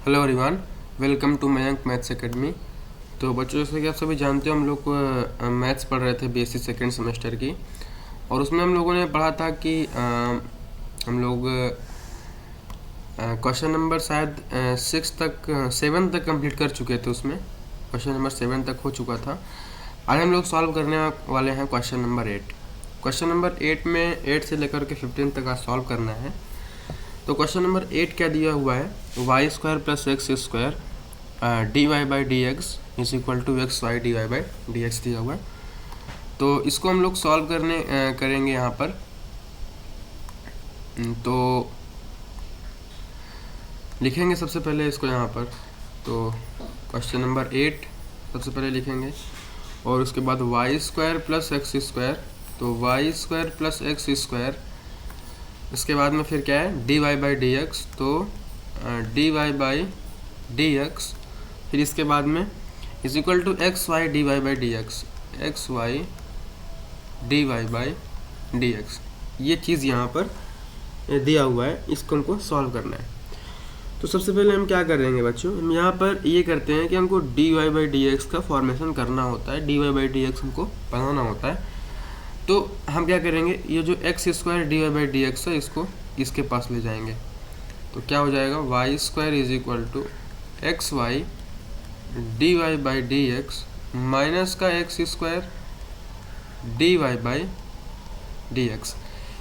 Hello everyone, welcome to Mayank maths academy. तो बच्चों, जैसे कि आप सभी जानते हो, हम लोग मैथ्स पढ़ रहे थे बीएससी सेकेंड सेमेस्टर की। और उसमें हम लोगों ने पढ़ा था कि हम लोग क्वेश्चन नंबर शायद 7 तक कंप्लीट कर चुके थे। उसमें क्वेश्चन नंबर 7 तक हो चुका था। आज हम लोग सॉल्व करने वाले हैं क्वेश्चन नंबर 8। क्वेश्चन नंबर 8 में 8 से लेकर के 15 तक आज सॉल्व करना है। तो क्वेश्चन नंबर 8 क्या दिया हुआ है, y square plus x square D Y by D x is equal to x Y D Y by D x दिया हुआ है। तो इसको हम लोग सॉल्व करेंगे यहाँ पर। तो लिखेंगे सबसे पहले इसको यहाँ पर। तो क्वेश्चन नंबर 8 सबसे पहले लिखेंगे और उसके बाद Y square plus x square, तो Y square plus x square. इसके बाद में फिर क्या है, D Y by D X, तो D Y by D x. फिर इसके बाद में is equal to x Y D Y by D X, X Y D Y by D x. ये चीज़ यहाँ पर दिया हुआ है, इसको हमको सॉल्व करना है। तो सबसे पहले हम क्या करेंगे बच्चों, हम यहाँ पर ये करते हैं कि हमको d Y by D x का फॉर्मेशन करना होता है, D Y by D x हमको बनाना होता है। तो हम क्या करेंगे, ये जो x square D Y by D x है, इसको इसके पास ले जाएंगे। तो क्या हो जाएगा, Y square is equal to x Y D Y by D X minus का x square D Y by D X.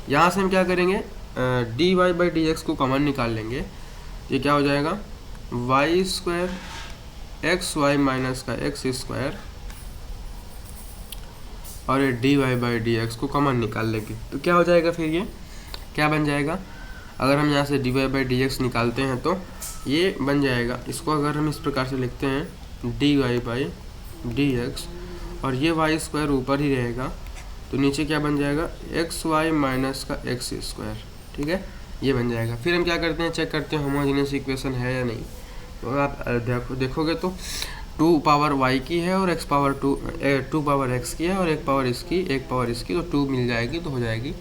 यहाँ से हम क्या करेंगे, D Y by D x को कॉमन निकाल लेंगे। ये क्या हो जाएगा, Y square X Y minus का एक्स स्क्वायर, और ये D Y by D x को कॉमन निकाल लेंगे। तो क्या हो जाएगा, फिर ये क्या बन जाएगा, अगर हम यहाँ से d Y by D x निकालते हैं तो ये बन जाएगा। इसको अगर हम इस प्रकार से लिखते हैं, d Y by D x, और ये वाई स्क्वायर ऊपर ही रहेगा, तो नीचे क्या बन जाएगा, एक्स वाई माइनस का एक्स स्क्वायर। ठीक है, ये बन जाएगा। फिर हम क्या करते हैं, चेक करते हैं होमोजेनियस इक्वेशन है या नहीं। तो आप देखोगे तो 2 पावर y की है और x पावर 2 पावर x की है और 1 पावर इसकी, तो 2 मिल जाएगी, तो हो जाएगी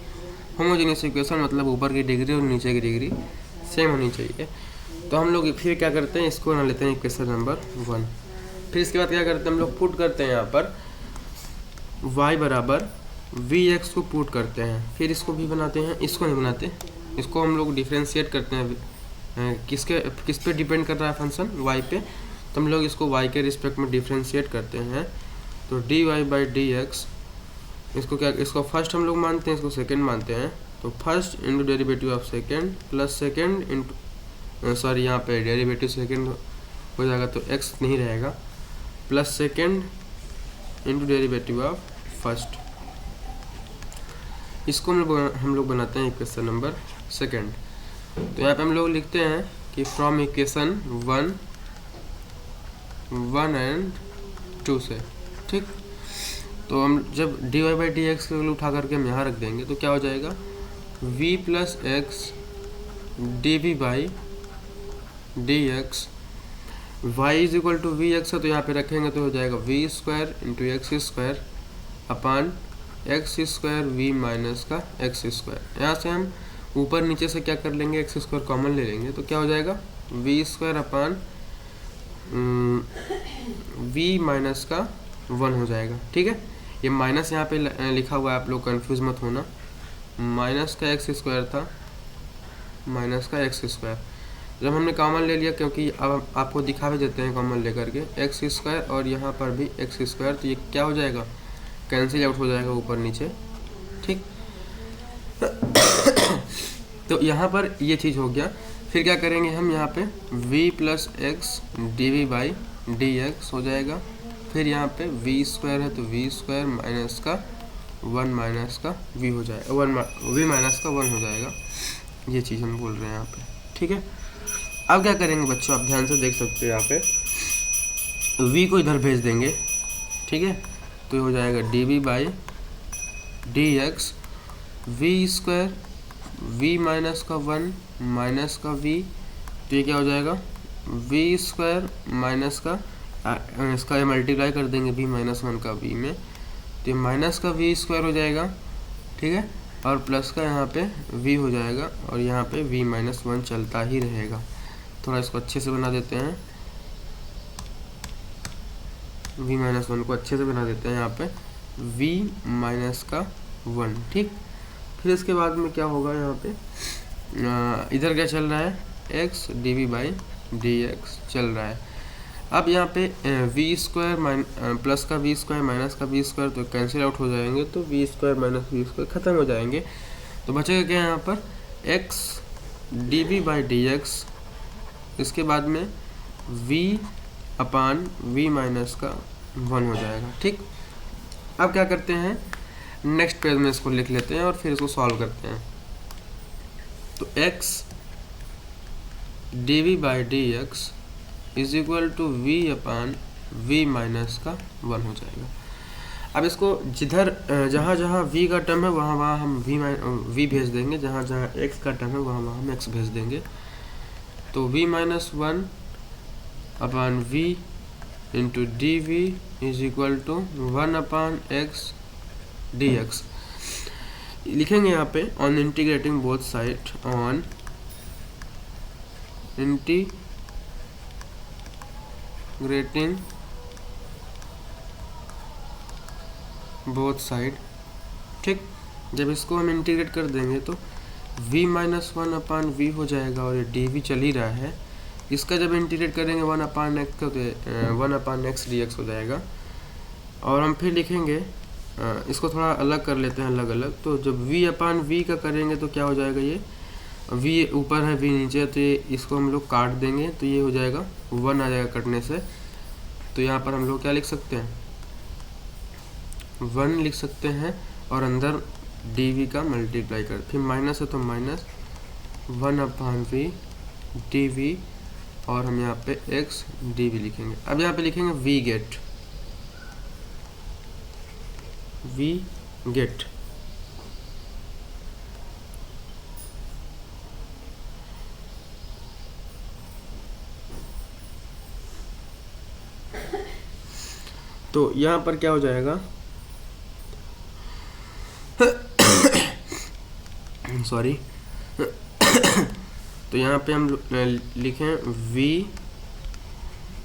होमोजेनियस इक्वेशन। मतलब ऊपर की डिग्री और नीचे की डिग्री सेम होनी चाहिए। तो हम लोग फिर क्या करते हैं, इसको बना लेते हैं इक्वेशन नंबर 1। फिर इसके बाद क्या करते हैं, हम लोग पुट करते हैं यहाँ पर y बराबर vx को पुट करते हैं। फिर इसको भी बनाते हैं, इसको नहीं बनाते, इसको हम लोग डिफ्रेंशिएट करते हैं। किस पे डिपेंड कर रहा है फंक्शन, y पे, तो हम लोग इसको y के रिस्पेक्ट में डिफ्रेंशिएट करते हैं। तो D Y by D x, इसको फर्स्ट हम लोग मानते हैं, इसको सेकंड मानते हैं। तो first into derivative of second plus second into यहाँ पे डेरिवेटिव सेकंड हो जाएगा, तो x नहीं रहेगा, plus second into derivative of first. इसको हम लोग बनाते हैं इक्वेशन नंबर 2। तो यहाँ पे हम लोग लिखते हैं कि फ्रॉम इक्वेशन 1 एंड 2 से। ठीक, तो हम जब d Y by D x की वैल्यू उठा करके हम यहाँ रख देंगे, तो क्या हो जाएगा, v plus x d v by D x, y is equal to v x है, तो यहाँ पे रखेंगे तो हो जाएगा v square into x square upon x square v minus का एक्स स्क्वायर। यहाँ से हम ऊपर नीचे से क्या कर लेंगे, एक्स स्क्वायर कॉमन ले लेंगे, तो क्या हो जाएगा, v square upon v minus का 1 हो जाएगा। ठीक है, ये माइनस यहाँ पे लिखा हुआ है, आप लोग कंफ्यूज मत होना। माइनस का एक्स स्क्वायर था, माइनस का एक्स स्क्वायर जब हमने कॉमन ले लिया, क्योंकि अब आपको दिखा भी देते हैं कॉमन लेकर के, एक्स स्क्वायर और यहाँ पर भी एक्स स्क्वायर, तो ये क्या हो जाएगा, कैंसिल आउट हो जाएगा ऊपर नीचे। ठीक तो यहाँ पर ये चीज़ हो गया। फिर क्या करेंगे हम, यहाँ पे v plus x d v by D x हो जाएगा। फिर यहाँ पे v स्क्वायर है, तो v स्क्वायर माइनस का 1 माइनस का v हो जाएगा, v माइनस का 1 हो जाएगा। ये चीज़ हम बोल रहे हैं यहाँ पे। ठीक है, अब क्या करेंगे बच्चों, आप ध्यान से देख सकते हो, यहाँ पे v को इधर भेज देंगे। ठीक है, तो ये हो जाएगा d v by D x, v square v minus का 1 माइनस का v, तो ये क्या हो जाएगा, v स्क्वायर माइनस का इसका मल्टीप्लाई कर देंगे v माइनस 1 का v में, तो ये माइनस का v स्क्वायर हो जाएगा। ठीक है, और प्लस का यहाँ पे v हो जाएगा, और यहाँ पे v माइनस 1 चलता ही रहेगा। थोड़ा इसको अच्छे से बना देते हैं, v-1 को अच्छे से बना देते हैं यहाँ पे v-1, ठीक। फिर इसके बाद में क्या होगा, यहाँ पे इधर क्या चल रहा है, x dv/dx चल रहा है। अब यहाँ पे v स्क्वायर प्लस का v स्क्वायर माइनस का v स्क्वायर तो कैंसिल आउट हो जाएंगे, तो v square minus v square ख़त्म हो जाएंगे। तो बचेगा क्या यहाँ पर, x dv/dx, इसके बाद में v/v-1 हो जाएगा, ठीक। अब क्या करते हैं, नेक्स्ट पेज में इसको लिख लेते हैं और फिर इसको सॉल्व करते हैं। तो x dv/dx is equal to v/v-1 हो जाएगा। अब इसको जिधर जहाँ जहाँ v का टर्म है वहाँ वहाँ हम v भेज देंगे, जहाँ जहाँ x का टर्म है वहाँ वहाँ हम x भेज देंगे। तो v-1/v into dv is equal to 1/x dx लिखेंगे यहाँ पे, on integrating both side, on integrating both side, ठीक। जब इसको हम इंटीग्रेट कर देंगे तो v-1/v हो जाएगा, और ये dv चल ही रहा है, इसका जब इंटीग्रेट करेंगे 1/x का तो 1/x dx हो जाएगा। और हम फिर लिखेंगे, इसको थोड़ा अलग कर लेते हैं, अलग अलग। तो जब v/v का करेंगे तो क्या हो जाएगा, ये v ऊपर है v नीचे, तो ये इसको हम लोग काट देंगे तो ये हो जाएगा 1 आ जाएगा कटने से। तो यहाँ पर हम लोग क्या लिख सकते हैं, 1 लिख सकते हैं, और अंदर dv का मल्टीप्लाई कर, फिर माइनस है तो माइनस 1/v dv, और हम यहाँ पे x dv लिखेंगे। अब यहाँ पे लिखेंगे v get, तो यहाँ पर क्या हो जाएगा, सॉरी तो यहाँ पे हम लिखें v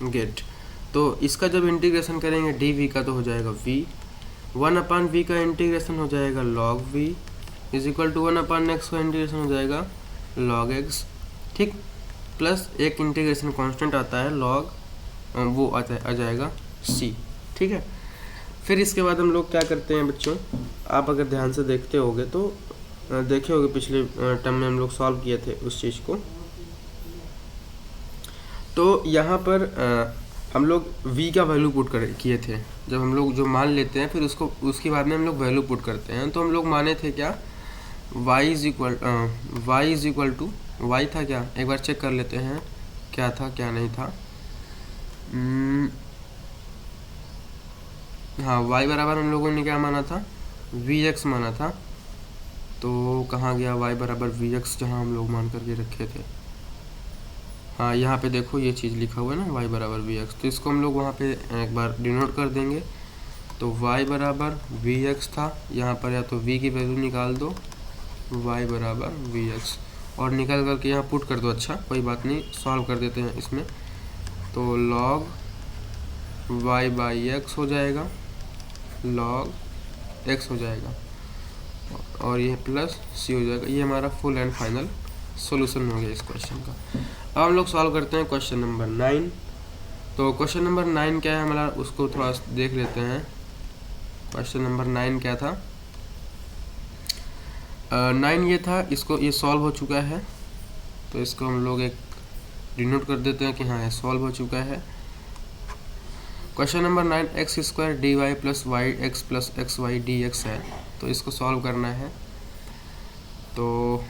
गेट, तो इसका जब इंटीग्रेशन करेंगे dv का तो हो जाएगा v, 1/v का इंटीग्रेशन हो जाएगा log v is equal to 1/x का इंटीग्रेशन हो जाएगा log x, ठीक। प्लस एक इंटीग्रेशन कांस्टेंट आता है log, वो आ जाएगा c, ठीक है। फिर इसके बाद हम लोग क्या करते हैं बच्चों, आप अगर ध्यान से देखते होगे तो देखे होगे पिछले टर्म में हम लोग सॉल्व किए थे उस चीज़ को। तो यहाँ पर हम लोग v का वैल्यू पुट किए थे, जब हम लोग जो मान लेते हैं फिर उसके बाद में हम लोग वैल्यू पुट करते हैं। तो हम लोग माने थे क्या, y is equal to, y था क्या, एक बार चेक कर लेते हैं क्या था क्या नहीं था। हाँ, y बराबर हम लोगों ने क्या माना था, vx माना था। तो कहाँ गया y बराबर vx, जहाँ हम लोग मान करके रखे थे। हाँ, यहाँ पे देखो ये चीज़ लिखा हुआ है ना, y बराबर vx, तो इसको हम लोग वहाँ पे एक बार डिनोट कर देंगे। तो y बराबर vx था, यहाँ पर या तो v की वैल्यू निकाल दो, y बराबर vx, और निकाल करके यहाँ पुट कर दो। अच्छा, कोई बात नहीं, सॉल्व कर देते हैं इसमें। तो log y/x हो जाएगा, log x हो जाएगा, और ये प्लस c हो जाएगा। ये हमारा फुल एंड फाइनल सॉल्यूशन हो गया इस क्वेश्चन का। अब हम लोग सॉल्व करते हैं क्वेश्चन नंबर 9। तो क्वेश्चन नंबर 9 क्या है हमारा, उसको थोड़ा देख लेते हैं। क्वेश्चन नंबर 9 क्या था, 9 ये था, इसको ये सॉल्व हो चुका है, तो इसको हम लोग एक डिनोट कर देते हैं कि हाँ ये सॉल्व हो चुका है। Question number 9 x² dy plus y x plus x Y d x है, तो इसको सॉल्व करना है। तो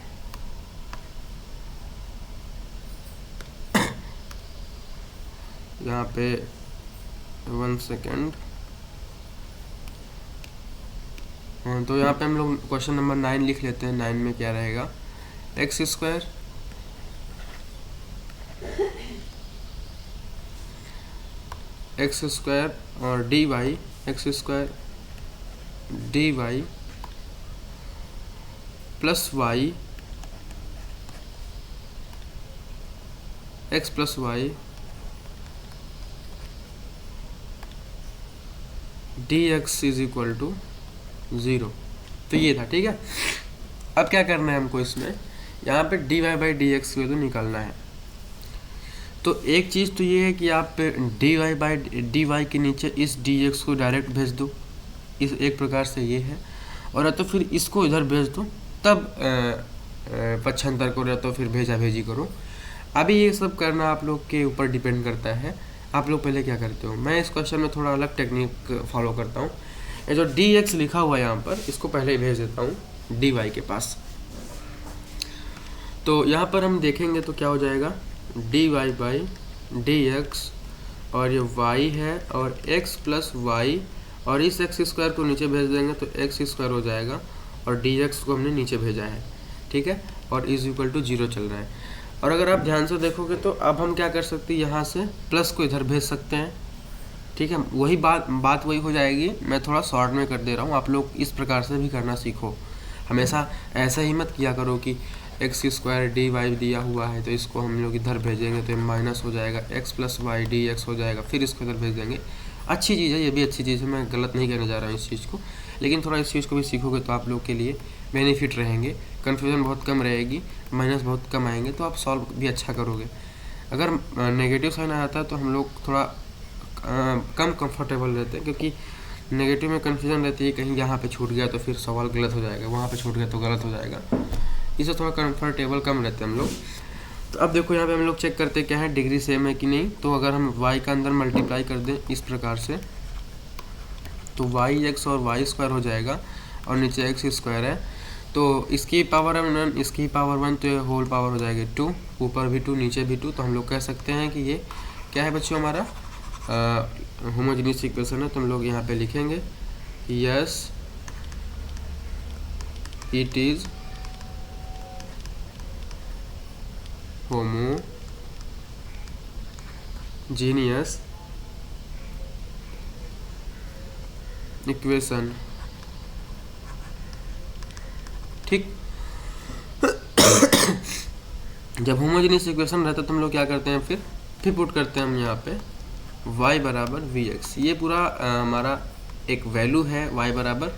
यहाँ पे 1 सेकेंड, तो यहाँ पे हम लोग क्वेश्चन नंबर 9 लिख लेते हैं। 9 में क्या रहेगा, x² और dy, x² dy plus y x plus y d x is equal to 0। तो ये था, ठीक है। अब क्या करना है हमको, इसमें यहाँ पे d Y by D x की वैल्यू निकालना है। तो एक चीज़ तो ये है कि आप d Y by d y के नीचे इस डी एक्स को डायरेक्ट भेज दो, इस एक प्रकार से ये है। और या तो फिर इसको इधर भेज दो, तब पक्षांतर करो, या तो फिर भेजा भेजी करो। अभी ये सब करना आप लोग के ऊपर डिपेंड करता है, आप लोग पहले क्या करते हो। मैं इस क्वेश्चन में थोड़ा अलग टेक्निक फॉलो करता हूँ। ये जो डी एक्स लिखा हुआ है यहाँ पर, इसको पहले ही भेज देता हूँ डी वाई के पास। तो यहाँ पर हम देखेंगे तो क्या हो जाएगा, d Y by D x, और ये y है, और x प्लस वाई, और इस एक्स स्क्वायर को नीचे भेज देंगे तो एक्स स्क्वायर हो जाएगा, और डी एक्स को हमने नीचे भेजा है, ठीक है। और इज इक्वल टू 0 चल रहा है। और अगर आप ध्यान से देखोगे तो अब हम क्या कर सकते हैं, यहाँ से प्लस को इधर भेज सकते हैं, ठीक है। वही बात वही हो जाएगी। मैं थोड़ा शॉर्ट में कर दे रहा हूँ, आप लोग इस प्रकार से भी करना सीखो। हमेशा ऐसा ही मत किया करो कि एक्स स्क्वायर डी वाई दिया हुआ है तो इसको हम लोग इधर भेजेंगे तो माइनस हो जाएगा, x plus y d x हो जाएगा, फिर इसको इधर भेज देंगे। अच्छी चीज़ है, ये भी अच्छी चीज़ है, मैं गलत नहीं कहने जा रहा हूँ इस चीज़ को, लेकिन थोड़ा इस चीज़ को भी सीखोगे तो आप लोग के लिए बेनिफिट रहेंगे, कन्फ्यूजन बहुत कम रहेगी, माइनस बहुत कम आएंगे, तो आप सॉल्व भी अच्छा करोगे। अगर नेगेटिव साइन आ जाता है तो हम लोग थोड़ा कम कंफर्टेबल रहते हैं, क्योंकि नेगेटिव में कन्फ्यूजन रहती है, कहीं यहाँ पे छूट गया तो फिर सवाल गलत हो जाएगा, वहाँ पे छूट गया तो गलत हो जाएगा, इससे थोड़ा कंफर्टेबल कम रहते हैं हम लोग। तो अब देखो यहाँ पे हम लोग चेक करते क्या है, डिग्री सेम है कि नहीं। तो अगर हम y का अंदर मल्टीप्लाई कर दें इस प्रकार से, तो वाई एक्स और वाई स्क्वायर हो जाएगा, और नीचे एक्स स्क्वायर है, तो इसकी पावर 1 इसकी पावर 1, तो ये होल पावर हो जाएगी 2, ऊपर भी 2 नीचे भी 2। तो हम लोग कह सकते हैं कि ये क्या है बच्चों, हमारा होमोजेनियस इक्वेशन है। तो हम लोग यहाँ पे लिखेंगे yes it is homogeneous equation, ठीक। जब होमोजेनियस इक्वेशन रहता है तो हम लोग क्या करते हैं, फिर पुट करते हैं हम यहाँ पे y बराबर वी एक्स। ये पूरा हमारा एक वैल्यू है, y बराबर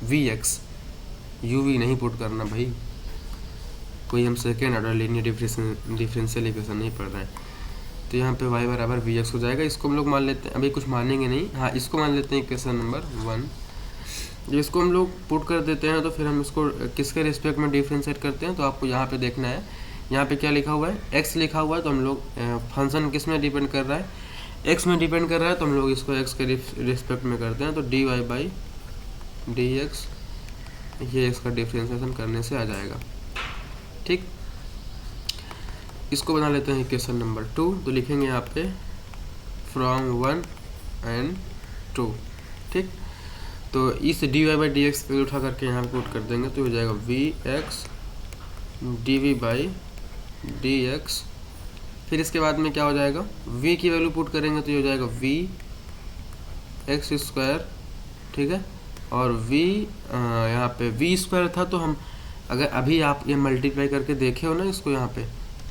वी एक्स, यू वी नहीं पुट करना भाई, कोई हम second order linear differential equation नहीं पढ़ रहे हैं। तो यहाँ पे y बराबर वी एक्स हो जाएगा। इसको हम लोग मान लेते हैं, अभी कुछ मानेंगे नहीं, हाँ इसको मान लेते हैं इक्वेशन नंबर 1। जब इसको हम लोग पुट कर देते हैं तो फिर हम इसको किसके रिस्पेक्ट में डिफ्रेंशिएट करते हैं, तो आपको यहाँ पे देखना है, यहाँ पे क्या लिखा हुआ है, x लिखा हुआ है। तो हम लोग फंक्शन किस में डिपेंड कर रहा है, x में डिपेंड कर रहा है, तो हम लोग इसको x के रिस्पेक्ट में करते हैं। तो D Y by D x, ये इसका डिफ्रेंशिएशन करने से आ जाएगा, ठीक। इसको बना लेते हैं इक्वेशन नंबर 2। तो लिखेंगे यहाँ पे फ्रॉम 1 and 2, ठीक। तो इस d Y by D x को उठा करके यहाँ पे पुट कर देंगे तो हो जाएगा v x d v by D x. फिर इसके बाद में क्या हो जाएगा, v की वैल्यू पुट करेंगे तो ये हो जाएगा v एक्स स्क्वायर, ठीक है। और v यहाँ पे v स्क्वायर था, तो हम अगर अभी आप ये मल्टीप्लाई करके देखे हो ना इसको, यहाँ पे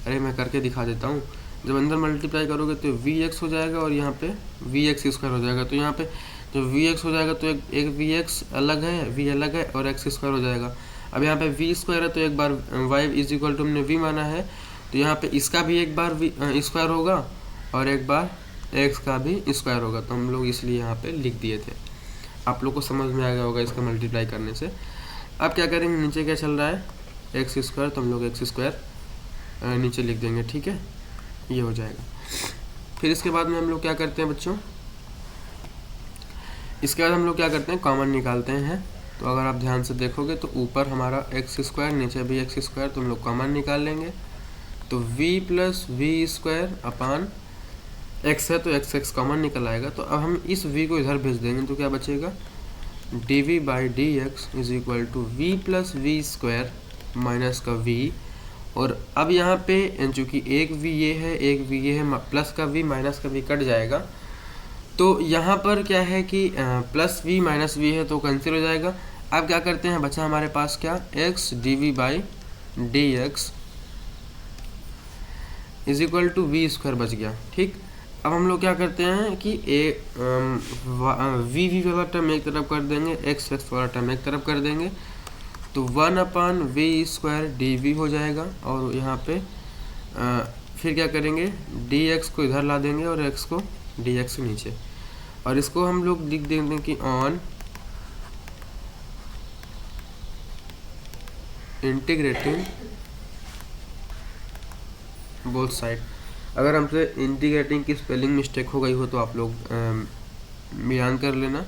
अरे मैं करके दिखा देता हूँ। जब अंदर मल्टीप्लाई करोगे तो वी एक्स हो जाएगा, और यहाँ पे वी एक्स स्क्वायर हो जाएगा। तो यहाँ पे जब वी एक्स हो जाएगा तो एक वी एक्स अलग है, वी अलग है, और एक्स स्क्वायर हो जाएगा। अब यहाँ पे वी स्क्वायर है तो एक बार वाई इज इक्वल टू हमने वी माना है, तो यहाँ पे इसका भी एक बार स्क्वायर होगा और एक बार एक्स का भी स्क्वायर होगा। तो हम लोग इसलिए यहाँ पे लिख दिए थे, आप लोग को समझ में आ गया होगा इसका मल्टीप्लाई करने से। अब क्या करेंगे, नीचे क्या चल रहा है एक्स स्क्वायर, तो हम लोग एक्स स्क्वायर नीचे लिख देंगे, ठीक है, ये हो जाएगा। फिर इसके बाद में हम लोग क्या करते हैं बच्चों, इसके बाद हम लोग क्या करते हैं, कॉमन निकालते हैं। तो अगर आप ध्यान से देखोगे तो ऊपर हमारा एक्स स्क्वायर, नीचे भी एक्स स्क्वायर, तो हम लोग कॉमन निकाल लेंगे। तो v plus v square upon x है तो एक्स एक्स कॉमन निकल आएगा। तो अब हम इस v को इधर भेज देंगे तो क्या बचेगा, d v by D x is equal to v plus v square minus का v। और अब यहाँ पे चूँकि एक v ये है, एक v ये है, प्लस का v माइनस का v कट जाएगा। तो यहाँ पर क्या है कि प्लस v माइनस v है तो कैंसिल हो जाएगा। अब क्या करते हैं, बचा हमारे पास क्या, x d v by D x is equal to v square बच गया। ठीक, अब हम लोग क्या करते हैं कि वी वी वाला टर्म एक तरफ कर देंगे, एक्स एक्स वाला टर्म एक तरफ कर देंगे, तो 1/v² dv हो जाएगा। और यहाँ पे फिर क्या करेंगे, dx को इधर ला देंगे और x को dx के नीचे, और इसको हम लोग लिख देंगे कि ऑन इंटीग्रेटिंग बोथ साइड। अगर हमसे इंटीग्रेटिंग की स्पेलिंग मिस्टेक हो गई हो तो आप लोग बयान कर लेना,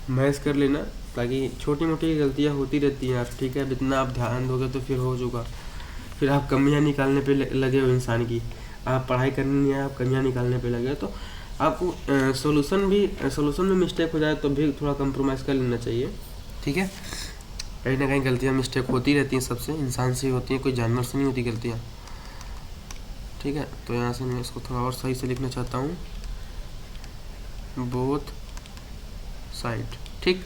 महज कर लेना, ताकि छोटी मोटी गलतियाँ होती रहती हैं। ठीक है, अब इतना आप ध्यान दोगे तो फिर हो जाएगा, फिर आप कमियां निकालने पे लगे हो इंसान की। आप पढ़ाई करनी नहीं है, आप कमियां निकालने पे लगे हो, तो आपको सोल्यूशन में मिस्टेक हो जाए तो भी थोड़ा कंप्रोमाइज़ कर लेना चाहिए। ठीक है, कहीं ना कहीं गलतियाँ मिस्टेक होती रहती हैं, सबसे, इंसान से होती हैं, कोई जानवर से नहीं होती गलतियाँ। ठीक है, तो यहाँ से मैं इसको थोड़ा और सही से लिखना चाहता हूँ, बोथ साइड। ठीक,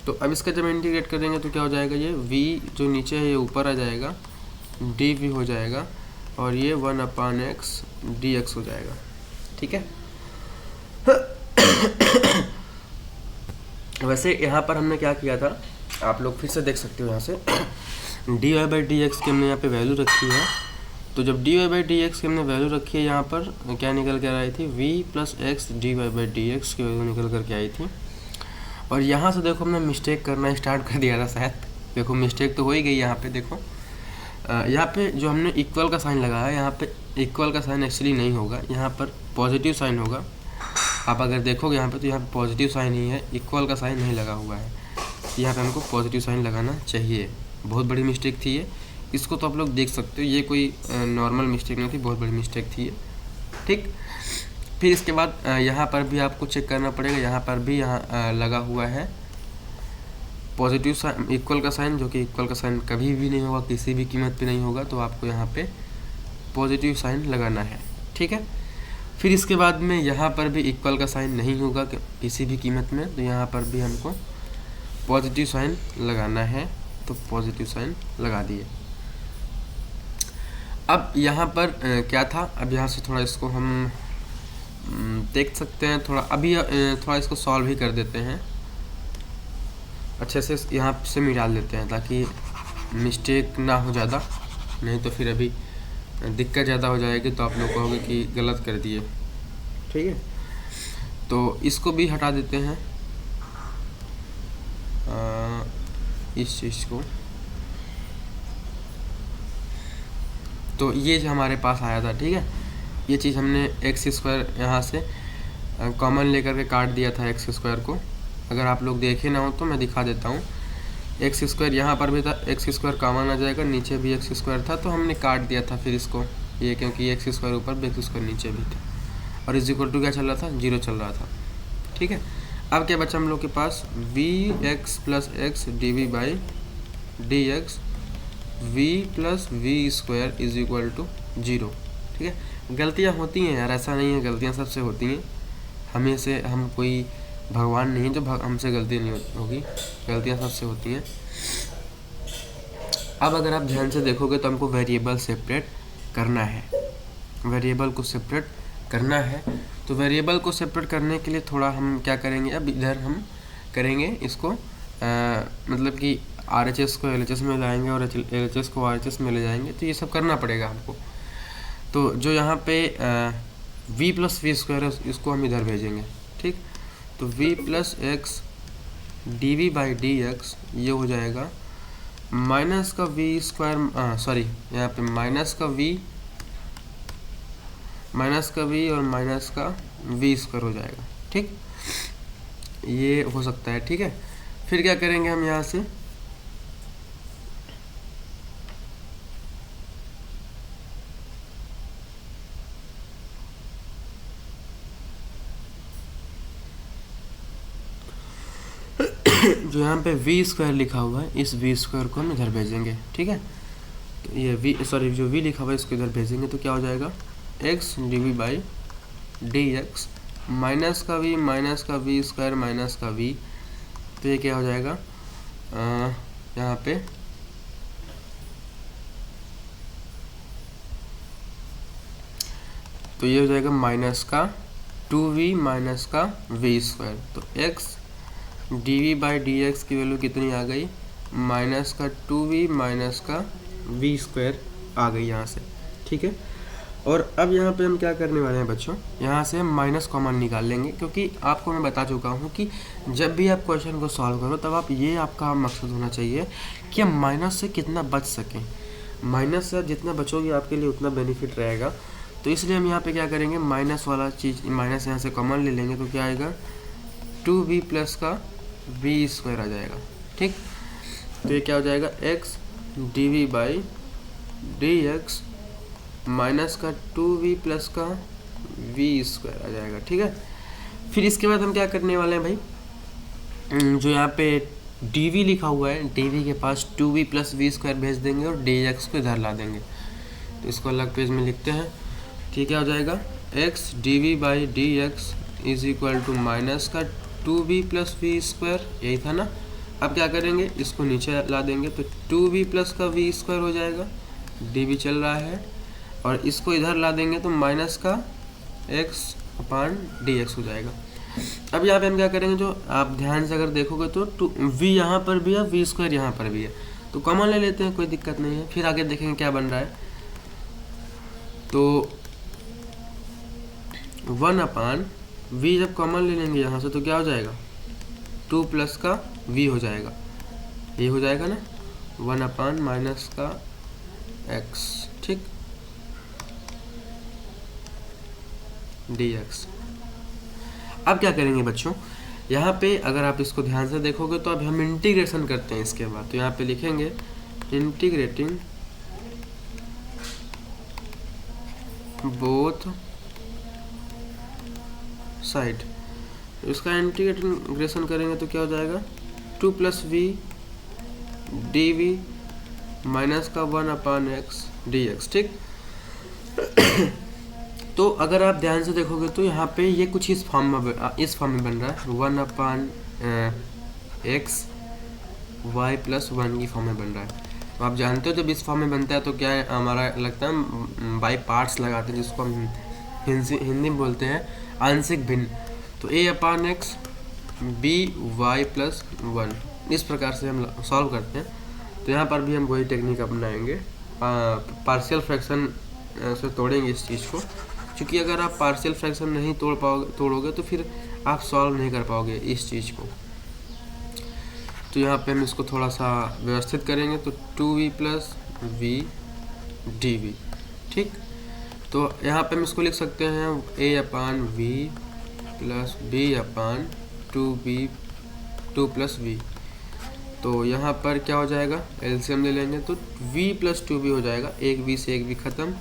तो अब इसका जब इंटीग्रेट करेंगे तो क्या हो जाएगा, ये v जो नीचे है ये ऊपर आ जाएगा, dv हो जाएगा, और ये 1/x dx हो जाएगा। ठीक है, वैसे यहाँ पर हमने क्या किया था, आप लोग फिर से देख सकते हो। यहाँ से dy/dx की हमने यहाँ पे वैल्यू रखी है, तो जब dy/dx की हमने वैल्यू रखी है, यहाँ पर क्या निकल कर आई थी, v + x dy/dx की वैल्यू निकल कर के आई थी। और यहाँ से देखो हमने मिस्टेक करना स्टार्ट कर दिया था शायद, देखो मिस्टेक तो हो ही गई यहाँ पे। देखो यहाँ पे जो हमने इक्वल का साइन लगाया, यहाँ पे इक्वल का साइन एक्चुअली नहीं होगा, यहाँ पर पॉजिटिव साइन होगा। आप अगर देखोगे यहाँ पे तो यहाँ पे पॉजिटिव साइन ही है, इक्वल का साइन नहीं लगा हुआ है। यहाँ पे हमको पॉजिटिव साइन लगाना चाहिए। बहुत बड़ी मिस्टेक थी ये, इसको तो आप लोग देख सकते हो, ये कोई नॉर्मल मिस्टेक नहीं थी, बहुत बड़ी मिस्टेक थी ये। ठीक, फिर इसके बाद यहाँ पर भी आपको चेक करना पड़ेगा, यहाँ पर भी यहाँ लगा हुआ है पॉजिटिव साइन, इक्वल का साइन, जो कि इक्वल का साइन कभी भी नहीं होगा, किसी भी कीमत पे नहीं होगा, तो आपको यहाँ पे पॉजिटिव साइन लगाना है। ठीक है, फिर इसके बाद में यहाँ पर भी इक्वल का साइन नहीं होगा किसी भी कीमत में, तो यहाँ पर भी हमको पॉजिटिव साइन लगाना है, तो पॉजिटिव साइन लगा दिए। अब यहाँ पर क्या था, अब यहाँ से थोड़ा इसको हम देख सकते हैं, थोड़ा अभी थोड़ा इसको सॉल्व ही कर देते हैं, अच्छे से यहाँ से मिटा लेते हैं ताकि मिस्टेक ना हो ज़्यादा, नहीं तो फिर अभी दिक्कत ज़्यादा हो जाएगी, तो आप लोग कहोगे कि गलत कर दिए। ठीक है, तो इसको भी हटा देते हैं, इस चीज़ को। तो ये जो हमारे पास आया था, ठीक है, ये चीज़ हमने x² यहाँ से कॉमन लेकर के काट दिया था x² को। अगर आप लोग देखे ना हो तो मैं दिखा देता हूँ, x² यहाँ पर भी था, x² कॉमन आ जाएगा, नीचे भी x² था, तो हमने काट दिया था फिर इसको, ये क्योंकि x² ऊपर x² नीचे भी था, और इज इक्वल टू क्या चल रहा था, 0 चल रहा था। ठीक है, अब क्या बचा हम लोग के पास, vx + x dv/dx v + v² is equal to 0। ठीक है, गलतियाँ होती हैं यार, ऐसा नहीं है, गलतियाँ सबसे होती हैं, हमें से हम कोई भगवान नहीं है जो हमसे गलती नहीं होगी, गलतियाँ सबसे होती हैं। अब अगर आप ध्यान से देखोगे तो हमको वेरिएबल सेपरेट करना है, वेरिएबल को सेपरेट करना है, तो वेरिएबल को सेपरेट करने के लिए थोड़ा हम क्या करेंगे, अब इधर हम करेंगे इसको मतलब कि RHS को LHS में लाएंगे और LHS को RHS में ले जाएंगे, तो ये सब करना पड़ेगा हमको। तो जो यहाँ पे v + v² है इसको हम इधर भेजेंगे। ठीक, तो v + x dv/dx ये हो जाएगा माइनस का v², सॉरी यहाँ पे माइनस का v और माइनस का v² हो जाएगा। ठीक, ये हो सकता है। ठीक है, फिर क्या करेंगे हम यहाँ से, जो यहाँ पे v² लिखा हुआ है, इस v² को हम इधर भेजेंगे। ठीक है, तो ये जो v लिखा हुआ है इसको इधर भेजेंगे, तो क्या हो जाएगा, x dv/dx माइनस का v माइनस का v, तो ये क्या हो जाएगा, यहाँ पे तो ये हो जाएगा माइनस का 2v माइनस का v स्क्वायर। तो x dv by D x की वैल्यू कितनी आ गई, माइनस का 2v माइनस का v स्क्वायर आ गई यहाँ से, ठीक है। और अब यहाँ पे हम क्या करने वाले हैं बच्चों, यहाँ से हम माइनस कॉमन निकाल लेंगे, क्योंकि आपको मैं बता चुका हूँ कि जब भी आप क्वेश्चन को सॉल्व करो तब आप ये आपका मकसद होना चाहिए कि हम माइनस से कितना बच सकें। माइनस से जितना बचोगे आपके लिए उतना बेनिफिट रहेगा। तो इसलिए हम यहाँ पे क्या करेंगे, माइनस वाला चीज़ माइनस यहाँ से कॉमन ले लेंगे। तो क्या आएगा, 2v प्लस का v स्क्वायर आ जाएगा, ठीक। तो ये क्या हो जाएगा, x dv by D X minus का 2v प्लस का v स्क्वायर आ जाएगा, ठीक है। फिर इसके बाद हम क्या करने वाले हैं भाई, जो यहाँ पे dv लिखा हुआ है, dv के पास 2v प्लस v स्क्वायर भेज देंगे और dx को इधर ला देंगे। तो इसको अलग पेज में लिखते हैं, ठीक है। हो जाएगा x dv by D x is equal to minus का 2v प्लस v स्क्वायर, यही था ना। अब क्या करेंगे, इसको नीचे ला देंगे तो 2v प्लस का v स्क्वायर हो जाएगा, dv चल रहा है, और इसको इधर ला देंगे तो माइनस का x अपान डी एक्स हो जाएगा। अब यहाँ पे हम क्या करेंगे, जो आप ध्यान से अगर देखोगे तो v यहाँ पर भी है, v स्क्वायर यहाँ पर भी है, तो कॉमन ले लेते हैं, कोई दिक्कत नहीं है। फिर आगे देखेंगे क्या बन रहा है। तो 1 अपान v जब कॉमन ले लेंगे यहाँ से तो क्या हो जाएगा, 2 प्लस का v हो जाएगा, ये हो जाएगा ना, 1 अपान माइनस का x, ठीक, dx। अब क्या करेंगे बच्चों, यहाँ पे अगर आप इसको ध्यान से देखोगे तो अब हम इंटीग्रेशन करते हैं इसके बाद। तो यहाँ पे लिखेंगे इंटीग्रेटिंग बोथ साइड। इसका इंटीग्रेशन करेंगे तो क्या हो जाएगा, 2 प्लस v dv माइनस का 1 अपान x dx, ठीक। तो अगर आप ध्यान से देखोगे तो यहाँ पे ये कुछ इस फॉर्म में बन रहा है, 1 अपान x y प्लस 1 की फॉर्म में बन रहा है। तो आप जानते हो जब इस फॉर्म में बनता है तो क्या है, हमारा लगता है बाई पार्ट्स लगाते हैं, जिसको हम हिंदी में बोलते हैं आंशिक भिन्न। तो a upon x b y plus 1, इस प्रकार से हम सॉल्व करते हैं। तो यहाँ पर भी हम वही टेक्निक अपनाएंगे, पार्शियल फ्रैक्शन से तोड़ेंगे इस चीज़ को, क्योंकि अगर आप पार्शियल फ्रैक्शन नहीं तोड़ोगे तो फिर आप सॉल्व नहीं कर पाओगे इस चीज़ को। तो यहाँ पे हम इसको थोड़ा सा व्यवस्थित करेंगे, तो 2v प्लस v dv, ठीक। तो यहाँ पे हम इसको लिख सकते हैं a upon v plus b upon 2 plus v। तो यहाँ पर क्या हो जाएगा, एलसीएम ले लेंगे तो v प्लस 2v हो जाएगा, एक v से एक v खत्म,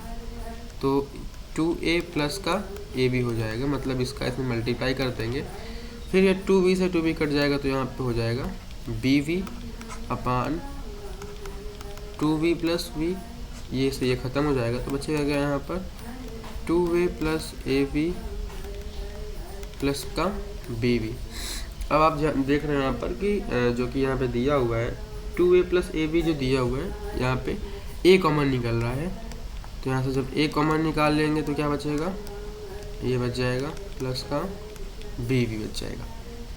तो 2a प्लस का ab हो जाएगा, मतलब इसका इसमें मल्टीप्लाई कर देंगे। फिर ये 2v से 2v कट जाएगा तो यहाँ पे हो जाएगा bv अपान 2v प्लस v, ये से ये ख़त्म हो जाएगा, तो बचेगा क्या यहाँ पर 2a प्लस ab प्लस का bv। अब आप देख रहे हैं यहाँ पर कि जो कि यहाँ पे दिया हुआ है 2a प्लस ab जो दिया हुआ है, यहाँ पे a कॉमन निकल रहा है। तो यहाँ से जब a कॉमन निकाल लेंगे तो क्या बचेगा, ये बच जाएगा प्लस का b भी बच जाएगा,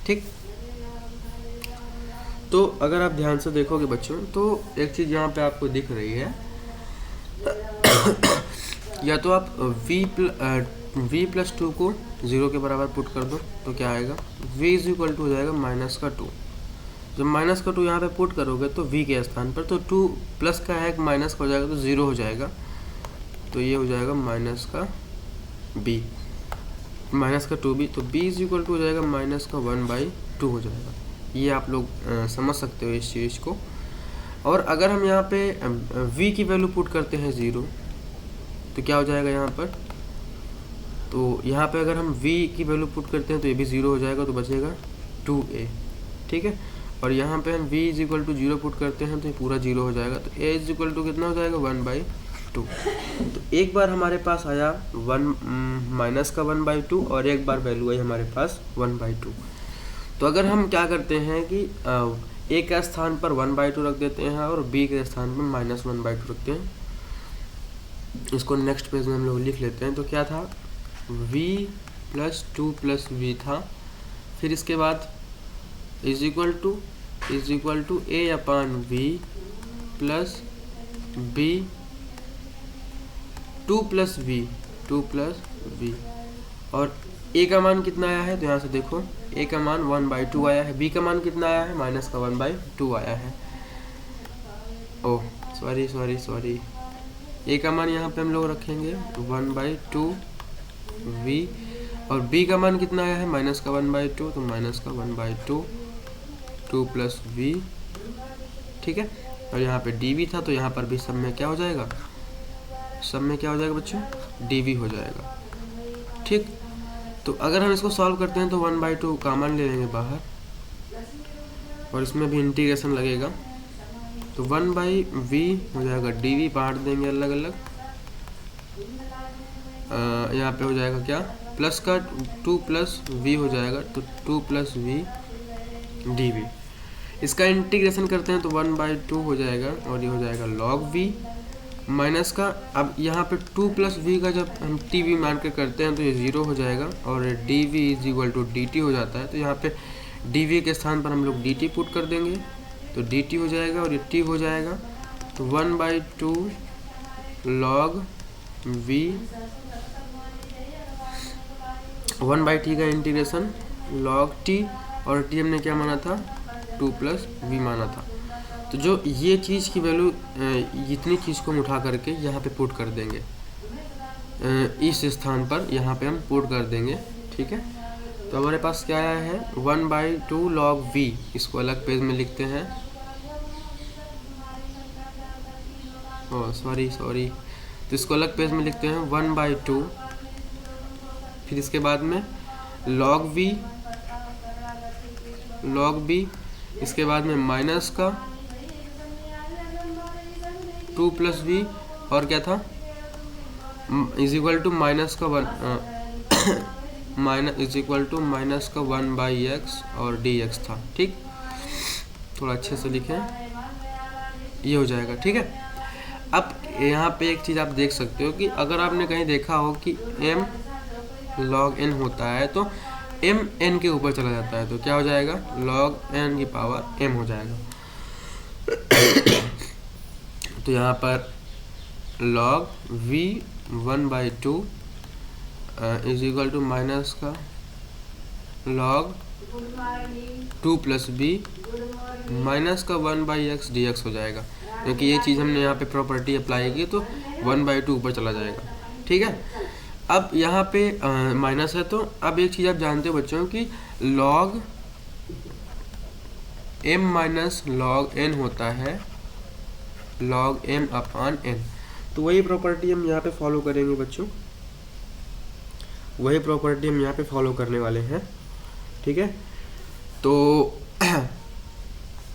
ठीक। तो अगर आप ध्यान से देखोगे बच्चों तो एक चीज़ यहाँ पे आपको दिख रही है, या तो आप v प्लस 2 को 0 के बराबर पुट कर दो तो क्या आएगा, v इज इक्वल टू हो जाएगा माइनस का 2। जब माइनस का 2 यहाँ पे पुट करोगे तो v के स्थान पर तो 2 प्लस का है माइनस का हो जाएगा तो 0 हो जाएगा, तो ये हो जाएगा माइनस का b, माइनस का 2b, तो b इज इक्वल टू हो जाएगा माइनस का 1/2 हो जाएगा। ये आप लोग समझ सकते हो इस चीज़ को। और अगर हम यहाँ पे v की वैल्यू पुट करते हैं 0 तो क्या हो जाएगा यहाँ पर, तो यहाँ पे अगर हम v की वैल्यू पुट करते हैं तो ये भी 0 हो जाएगा, तो बचेगा 2a, ठीक है। और यहाँ पे हम v is equal to 0 put करते हैं तो ये पूरा 0 हो जाएगा, तो a इज इक्वल टू कितना हो जाएगा 1/2। तो एक बार हमारे पास आया माइनस का 1/2 और एक बार वैल्यू आई हमारे पास 1/2। तो अगर हम क्या करते हैं कि a के स्थान पर 1/2 रख देते हैं और b के स्थान पर माइनस 1/2 रखते हैं। इसको नेक्स्ट पेज में हम लोग लिख लेते हैं। तो क्या था, v प्लस 2 प्लस वी था, फिर इसके बाद is equal to a upon v plus b 2 plus v और a का मान कितना आया है, तो यहाँ से देखो a का मान 1/2 आया है, b का मान कितना आया है, माइनस का 1/2 आया है। ओह सॉरी, a का मान यहाँ पे हम लोग रखेंगे 1/2 v और b का मान कितना आया है, माइनस का 1/2, तो माइनस का 1/2 2 प्लस वी, ठीक है। और यहाँ पे dv था, तो यहाँ पर भी सब में क्या हो जाएगा, बच्चों dv हो जाएगा, ठीक। तो अगर हम इसको सॉल्व करते हैं तो 1/2 कॉमन ले लेंगे बाहर और इसमें भी इंटीग्रेशन लगेगा, तो 1/v हो जाएगा, dv बांट देंगे अलग अलग, यहाँ पे हो जाएगा क्या, प्लस का 2 प्लस v हो जाएगा, तो 2 प्लस वी dv। इसका इंटीग्रेशन करते हैं तो 1/2 हो जाएगा और ये हो जाएगा log v माइनस का, अब यहाँ पे 2 प्लस वी का जब हम टी मान के करते हैं तो ये 0 हो जाएगा और d v is equal to d t हो जाता है, तो यहाँ पे डी वी के स्थान पर हम लोग डी टी पुट कर देंगे, तो डी टी हो जाएगा और ये टी हो जाएगा, तो 1/2 log v 1/t का इंटीग्रेशन log t और टी हमने क्या माना था, 2 प्लस वी माना था। तो जो ये चीज़ की वैल्यू, इतनी चीज़ को हम उठा करके यहाँ पे पुट कर देंगे, इस स्थान पर यहाँ पे हम पुट कर देंगे, ठीक है। तो हमारे पास क्या आया है, 1/2 log v, इसको अलग पेज में लिखते हैं, ओह सॉरी, तो इसको अलग पेज में लिखते हैं 1/2, फिर इसके बाद में log v, इसके बाद में माइनस का 2 प्लस वी और क्या था, इज इक्वल टू माइनस का 1/x और dx था, ठीक। थोड़ा अच्छे से लिखें, ये हो जाएगा, ठीक है। अब यहाँ पे एक चीज़ आप देख सकते हो कि अगर आपने कहीं देखा हो कि m log n होता है तो m n के ऊपर चला जाता है, तो क्या हो जाएगा, log n की पावर m हो जाएगा। तो यहाँ पर log v 1/2 is equal to minus का log 2 प्लस b माइनस का 1/x dx हो जाएगा, क्योंकि ये चीज़ हमने यहाँ पे प्रॉपर्टी अप्लाई की तो 1/2 ऊपर चला जाएगा, ठीक है। अब यहाँ पे माइनस है, तो अब एक चीज़ आप जानते हो बच्चों कि log m minus log n होता है log m अपान n, तो वही प्रॉपर्टी हम यहाँ पे फॉलो करेंगे बच्चों, वही प्रॉपर्टी हम यहाँ पे फॉलो करने वाले हैं, ठीक है। तो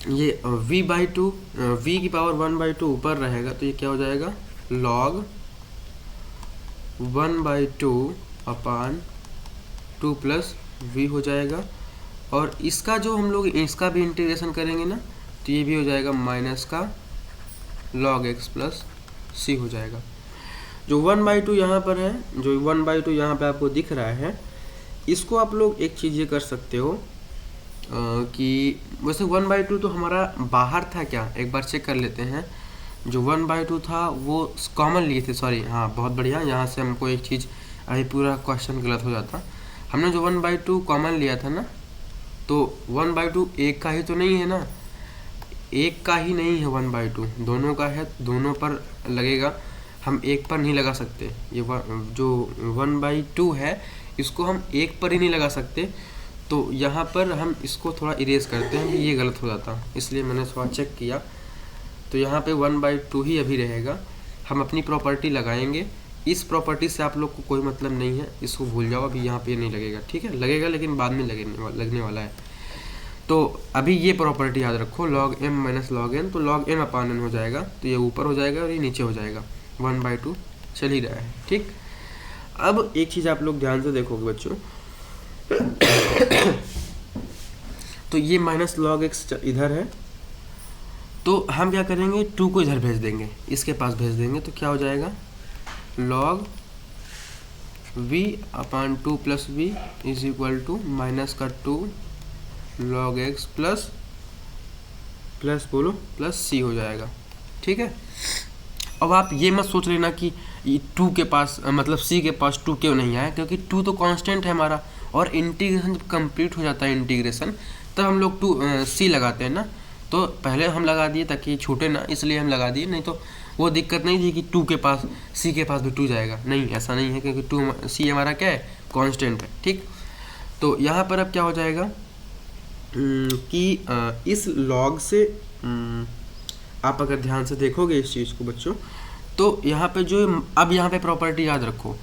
ये v/2 v की पावर 1/2 ऊपर रहेगा, तो ये क्या हो जाएगा, log 1/2 अपान 2 प्लस v हो जाएगा, और इसका जो हम लोग इसका भी इंटीग्रेशन करेंगे ना, तो ये भी हो जाएगा माइनस का log x प्लस c हो जाएगा। जो 1/2 यहाँ पर है, जो 1/2 यहाँ पे आपको दिख रहा है, इसको आप लोग एक चीज़ ये कर सकते हो कि वैसे 1/2 तो हमारा बाहर था क्या, एक बार चेक कर लेते हैं। जो 1/2 था वो कॉमन लिए थे, सॉरी, हाँ बहुत बढ़िया, यहाँ से हमको एक चीज़, अभी पूरा क्वेश्चन गलत हो जाता। हमने जो 1/2 कॉमन लिया था ना, तो 1/2 एक का ही तो नहीं है ना, एक का ही नहीं है 1/2, दोनों का है, दोनों पर लगेगा, हम एक पर नहीं लगा सकते। ये जो 1/2 है इसको हम एक पर ही नहीं लगा सकते, तो यहाँ पर हम इसको थोड़ा इरेज करते हैं, ये गलत हो जाता, इसलिए मैंने थोड़ा चेक किया। तो यहाँ पे 1/2 ही अभी रहेगा, हम अपनी प्रॉपर्टी लगाएंगे, इस प्रॉपर्टी से आप लोग को कोई मतलब नहीं है, इसको भूल जाओ, अभी यहाँ पे नहीं लगेगा, ठीक है, लगेगा लेकिन बाद में लगने वाला है। तो अभी ये प्रॉपर्टी याद रखो, log m minus log n, तो log m अपान n हो जाएगा, तो ये ऊपर हो जाएगा और ये नीचे हो जाएगा, 1/2 चल ही रहा है, ठीक। अब एक चीज़ आप लोग ध्यान से देखोगे बच्चों, तो ये माइनस log x इधर है, तो हम क्या करेंगे, 2 को इधर भेज देंगे, इसके पास भेज देंगे, तो क्या हो जाएगा, log v upon 2 plus v is equal to minus का 2 log x प्लस बोलो प्लस सी हो जाएगा। ठीक है, अब आप ये मत सोच लेना कि 2 के पास मतलब c के पास 2 क्यों नहीं आया, क्योंकि 2 तो कांस्टेंट है हमारा, और इंटीग्रेशन जब कंप्लीट हो जाता है इंटीग्रेशन तब हम लोग c लगाते हैं ना, तो पहले हम लगा दिए ताकि छूटे ना, इसलिए हम लगा दिए, नहीं तो वो दिक्कत नहीं थी कि 2 के पास c के पास भी 2 जाएगा, नहीं ऐसा नहीं है, क्योंकि 2 c हमारा क्या है, कांस्टेंट है। ठीक, तो यहाँ पर अब क्या हो जाएगा कि इस log से आप अगर ध्यान से देखोगे इस चीज़ को बच्चों, तो यहाँ पे जो अब यहाँ पे प्रॉपर्टी याद रखो,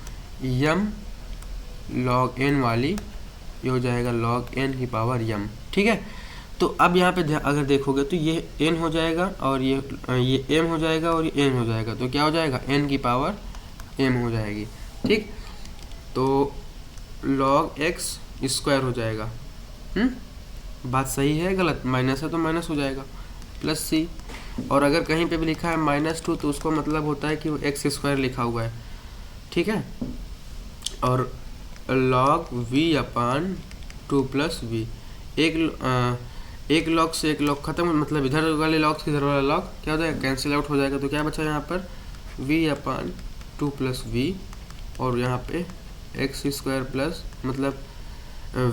m log n वाली ये हो जाएगा log n की पावर m। ठीक है, तो अब यहाँ पे अगर देखोगे तो ये n हो जाएगा और ये m हो जाएगा और ये n हो जाएगा, तो क्या हो जाएगा, n की पावर m हो जाएगी। ठीक, तो log x स्क्वायर हो जाएगा। बात सही है गलत, माइनस है तो माइनस हो जाएगा, प्लस सी, और अगर कहीं पे भी लिखा है -2 तो उसको मतलब होता है कि वो एक्स स्क्वायर लिखा हुआ है। ठीक है, और log v upon 2 plus v, एक लॉग से एक लॉग खत्म, मतलब इधर वाले लॉग से इधर वाला लॉग क्या हो जाएगा, कैंसिल आउट हो जाएगा, तो क्या बचा यहाँ पर v अपान 2 प्लस वी, और यहाँ पे एक्स स्क्वायर प्लस मतलब